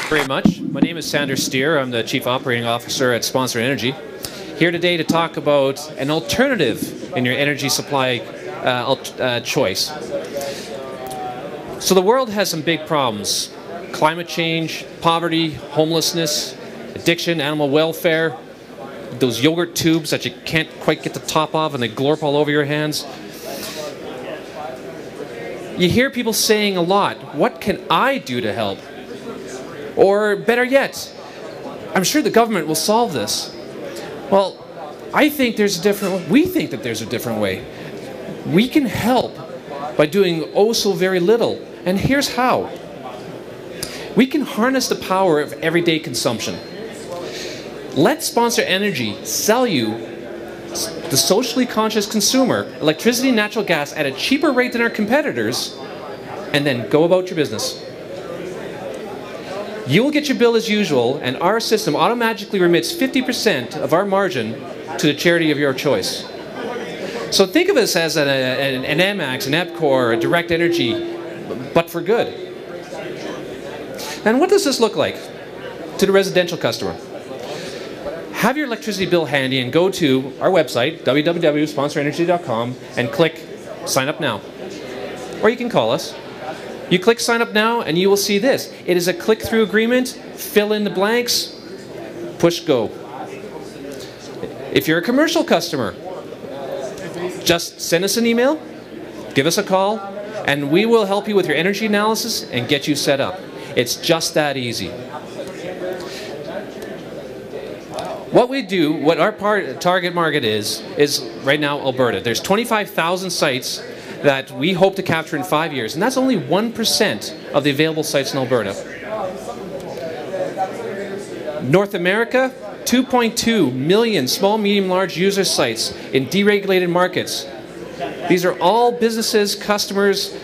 Very much. My name is Sanders Steer. I'm the Chief Operating Officer at Sponsor Energy. Here today to talk about an alternative in your energy supply choice. So the world has some big problems. Climate change, poverty, homelessness, addiction, animal welfare, those yogurt tubes that you can't quite get the top of and they glorp all over your hands. You hear people saying a lot, what can I do to help? Or better yet, I'm sure the government will solve this. Well, I think there's a different way. We think that there's a different way. We can help by doing oh so very little. And here's how. We can harness the power of everyday consumption. Let Sponsor Energy sell you, the socially conscious consumer, electricity and natural gas at a cheaper rate than our competitors, and then go about your business. You will get your bill as usual, and our system automatically remits 50% of our margin to the charity of your choice. So think of us as an Amex, an Epcor, a Direct Energy, but for good. And what does this look like to the residential customer? Have your electricity bill handy and go to our website, www.sponsorenergy.com, and click Sign Up Now. Or you can call us. You click Sign Up Now and you will see this. It is a click-through agreement. Fill in the blanks. Push Go. If you're a commercial customer, just send us an email, give us a call, and we will help you with your energy analysis and get you set up. It's just that easy. What we do, what our target market is right now Alberta. There's 25,000 sites that we hope to capture in 5 years, and that's only 1% of the available sites in Alberta. North America, 2.2 million small, medium, large user sites in deregulated markets. These are all businesses, customers,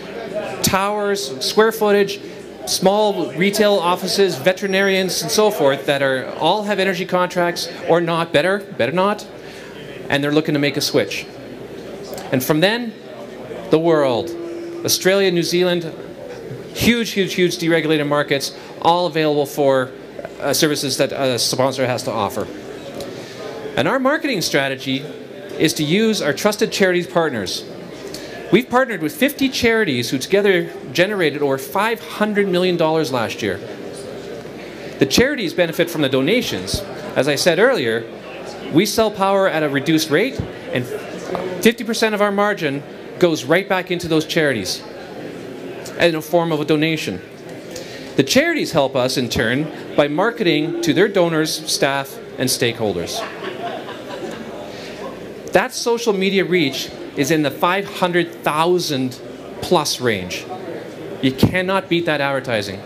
towers, square footage, small retail offices, veterinarians, and so forth that all have energy contracts or not, better not, and they're looking to make a switch. And from then, the world, Australia, New Zealand, huge deregulated markets, all available for services that a sponsor has to offer. And our marketing strategy is to use our trusted charities partners. We've partnered with 50 charities who together generated over $500 million last year. The charities benefit from the donations. As I said earlier, we sell power at a reduced rate, and 50% of our margin goes right back into those charities in a form of a donation. The charities help us, in turn, by marketing to their donors, staff, and stakeholders. That social media reach is in the 500,000 plus range. You cannot beat that advertising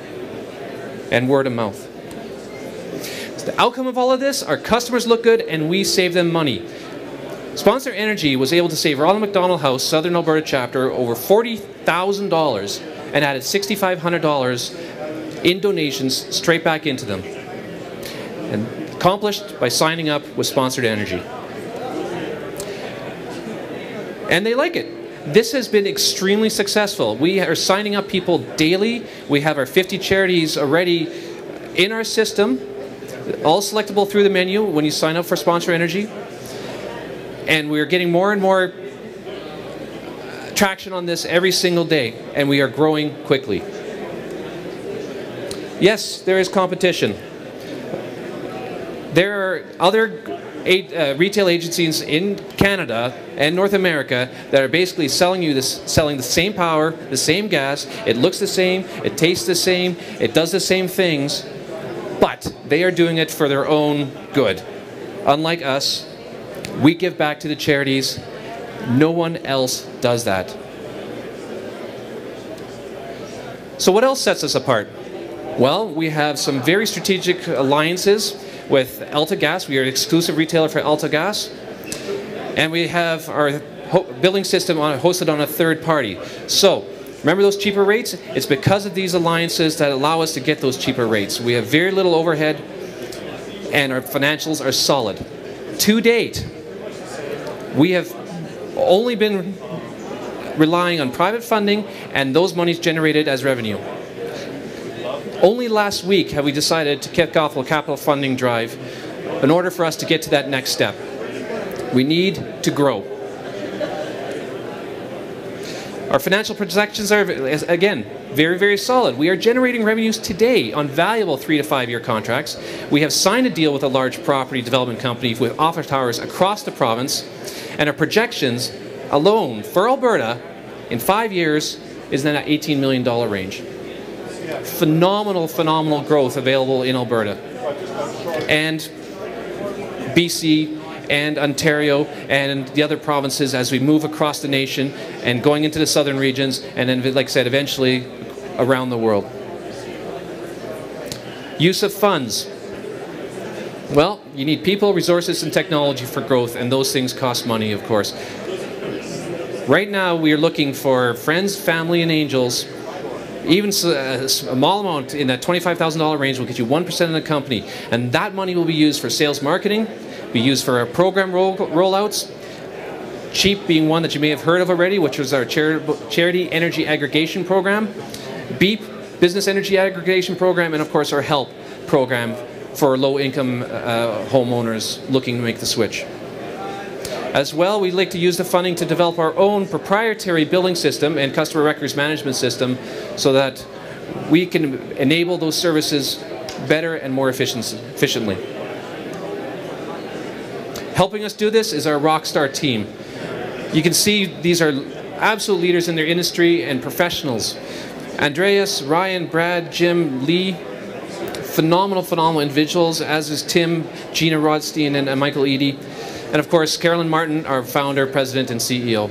and word of mouth. So the outcome of all of this, our customers look good and we save them money. Sponsor Energy was able to save Ronald McDonald House, Southern Alberta chapter, over $40,000 and added $6,500 in donations straight back into them. And accomplished by signing up with Sponsored Energy. And they like it. This has been extremely successful. We are signing up people daily. We have our 50 charities already in our system, all selectable through the menu when you sign up for Sponsor Energy. And we are getting more and more traction on this every single day, and we are growing quickly. Yes, there is competition. There are other retail agencies in Canada and North America that are basically selling the same power, the same gas. It looks the same, it tastes the same, it does the same things, but they are doing it for their own good. Unlike us, we give back to the charities. No one else does that. So what else sets us apart? Well, we have some very strategic alliances with AltaGas. We are an exclusive retailer for AltaGas. And we have our billing system hosted on a third party. So, remember those cheaper rates? It's because of these alliances that allow us to get those cheaper rates. We have very little overhead and our financials are solid. To date, we have only been relying on private funding and those monies generated as revenue. Only last week have we decided to kick off a capital funding drive in order for us to get to that next step. We need to grow. Our financial projections are, again, very, very solid. We are generating revenues today on valuable 3 to 5 year contracts. We have signed a deal with a large property development company with office towers across the province, and our projections alone for Alberta in 5 years is in that $18 million range. Phenomenal, phenomenal growth available in Alberta. And BC and Ontario and the other provinces as we move across the nation and going into the southern regions and then, like I said, eventually around the world. Use of funds. Well, you need people, resources, and technology for growth, and those things cost money, of course. Right now, we are looking for friends, family, and angels Even a small amount in that $25,000 range will get you 1% in the company. And that money will be used for sales marketing, be used for our program rollouts, CHEAP being one that you may have heard of already, which was our Charity Energy Aggregation Program, BEEP, Business Energy Aggregation Program, and of course our HELP program for low-income homeowners looking to make the switch. As well, we'd like to use the funding to develop our own proprietary billing system and customer records management system so that we can enable those services better and more efficiently. Helping us do this is our Rockstar team. You can see these are absolute leaders in their industry and professionals. Andreas, Ryan, Brad, Jim, Lee, phenomenal individuals, as is Tim, Gina Rodstein, and Michael Eady. And of course, Carolyn Martin, our founder, president, and CEO.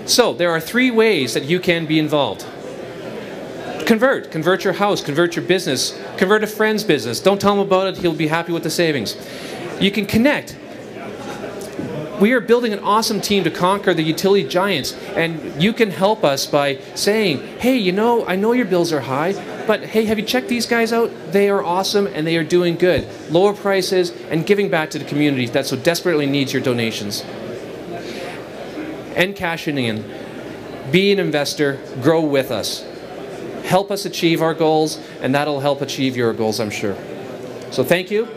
So, there are 3 ways that you can be involved. Convert your house, convert your business, convert a friend's business. Don't tell him about it, he'll be happy with the savings. You can connect. We are building an awesome team to conquer the utility giants, and you can help us by saying, hey, you know, I know your bills are high, but hey, have you checked these guys out? They are awesome and they are doing good. Lower prices and giving back to the community that so desperately needs your donations. And cashing in. Be an investor, grow with us. Help us achieve our goals, and that'll help achieve your goals, I'm sure. So thank you.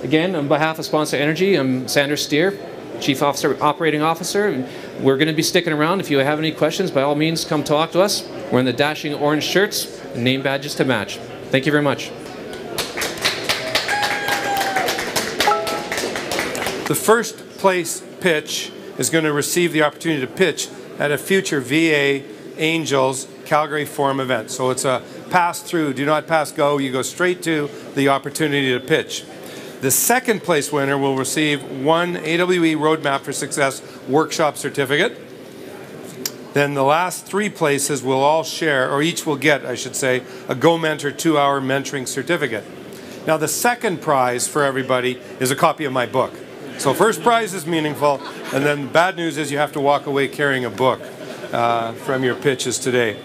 Again, on behalf of Sponsor Energy, I'm Sanders Steer, Chief Operating Officer. We're going to be sticking around. If you have any questions, by all means, come talk to us. We're in the dashing orange shirts and name badges to match. Thank you very much. The first place pitch is going to receive the opportunity to pitch at a future VA Angels Calgary Forum event. So it's a pass through, do not pass go, you go straight to the opportunity to pitch. The second place winner will receive 1 AWE Roadmap for Success workshop certificate. Then the last 3 places will all share, or each will get, I should say, a GOmentr 2-hour mentoring certificate. Now the second prize for everybody is a copy of my book. So first prize is meaningful, and then the bad news is you have to walk away carrying a book from your pitches today.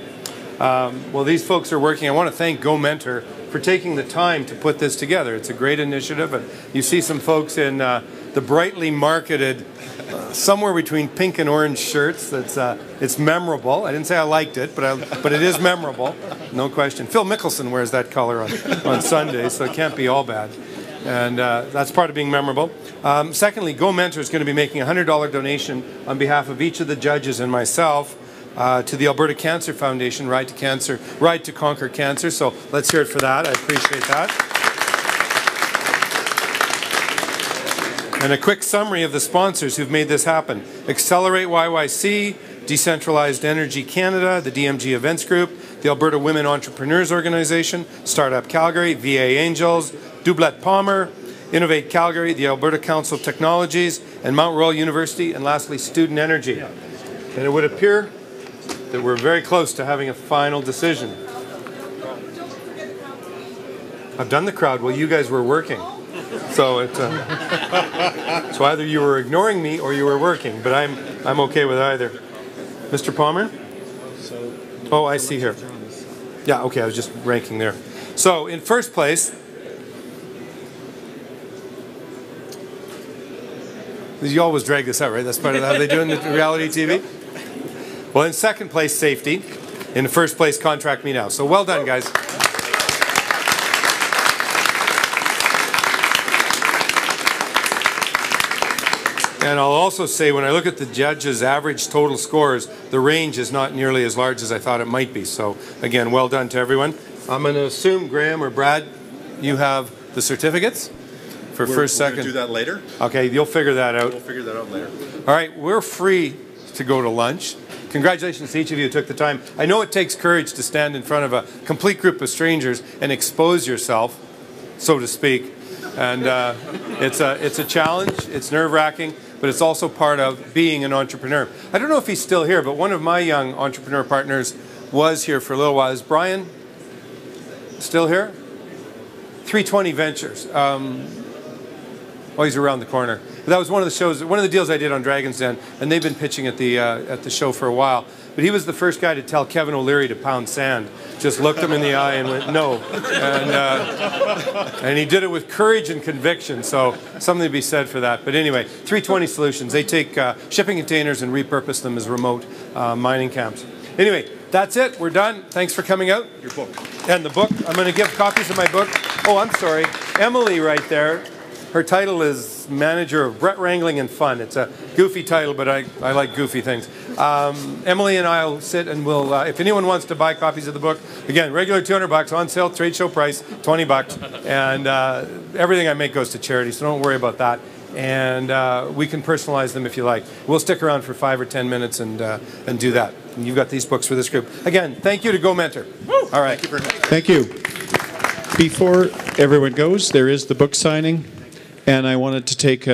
Well, these folks are working. I want to thank GOmentr for taking the time to put this together. It's a great initiative, and you see some folks in the brightly marketed, somewhere between pink and orange shirts. It's memorable. I didn't say I liked it, but it is memorable, no question. Phil Mickelson wears that color on Sunday, so it can't be all bad. And that's part of being memorable. Secondly, GOmentr is going to be making a $100 donation on behalf of each of the judges and myself to the Alberta Cancer Foundation, Ride to Conquer Cancer. So let's hear it for that. I appreciate that. And a quick summary of the sponsors who've made this happen. Accelerate YYC, Decentralized Energy Canada, the DMG Events Group, the Alberta Women Entrepreneurs Organization, Startup Calgary, VA Angels, Doublet Palmer, Innovate Calgary, the Alberta Council of Technologies, and Mount Royal University, and lastly, Student Energy. And it would appear that we're very close to having a final decision. I've done the crowd while you guys were working. So so either you were ignoring me or you were working, but I'm okay with either. Mr. Palmer? Oh, I see here. Yeah, okay, I was just ranking there. So in first place, you always drag this out, right? That's part of how they do in the reality TV. Well, in second place, safety. In the first place, contract me now. So well done, guys. And I'll also say, when I look at the judges' average total scores, the range is not nearly as large as I thought it might be. So again, well done to everyone. I'm going to assume, Graham or Brad, you have the certificates for first, second. We're going to do that later. Okay, you'll figure that out. We'll figure that out later. All right, we're free to go to lunch. Congratulations to each of you who took the time. I know it takes courage to stand in front of a complete group of strangers and expose yourself, so to speak. And it's a challenge. It's nerve-wracking, but it's also part of being an entrepreneur. I don't know if he's still here, but one of my young entrepreneur partners was here for a little while. Is Brian still here? 320 Ventures. Oh, he's around the corner. But that was one of the shows, one of the deals I did on Dragon's Den, and they've been pitching at the show for a while. but he was the first guy to tell Kevin O'Leary to pound sand. Just looked him in the eye and went, no. And he did it with courage and conviction, so something to be said for that. But anyway, 320 Solutions. They take shipping containers and repurpose them as remote mining camps. Anyway, that's it. We're done. Thanks for coming out. Your book. And the book. I'm going to give copies of my book. Oh, I'm sorry. Emily right there. Her title is Manager of Brett Wrangling and Fun. It's a goofy title, but I like goofy things. Emily and I will sit and we'll, if anyone wants to buy copies of the book, again, regular $200, on sale, trade show price, $20. And everything I make goes to charity, so don't worry about that. And we can personalize them if you like. We'll stick around for 5 or 10 minutes and do that. And you've got these books for this group. Again, thank you to GOmentr. All right. Thank you very much. Thank you. Before everyone goes, there is the book signing. And I wanted to take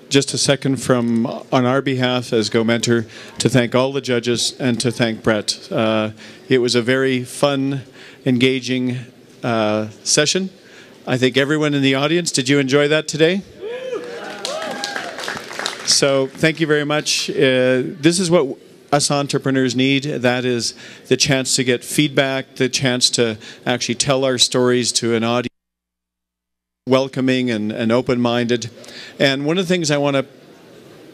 just a second on our behalf as GOmentr to thank all the judges and to thank Brett. It was a very fun, engaging session. I think everyone in the audience, did you enjoy that today? So thank you very much. This is what us entrepreneurs need. That is the chance to get feedback, the chance to actually tell our stories to an audience. Welcoming and open-minded. And one of the things I want to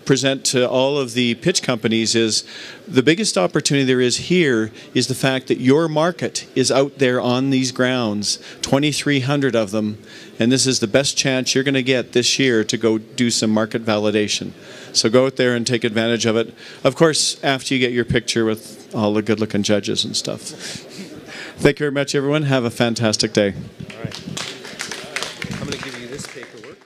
present to all of the pitch companies is the biggest opportunity there is here is the fact that your market is out there on these grounds, 2,300 of them, and this is the best chance you're going to get this year to go do some market validation. So go out there and take advantage of it. Of course, after you get your picture with all the good-looking judges and stuff. Thank you very much, everyone. Have a fantastic day. All right. I'm going to give you this paperwork.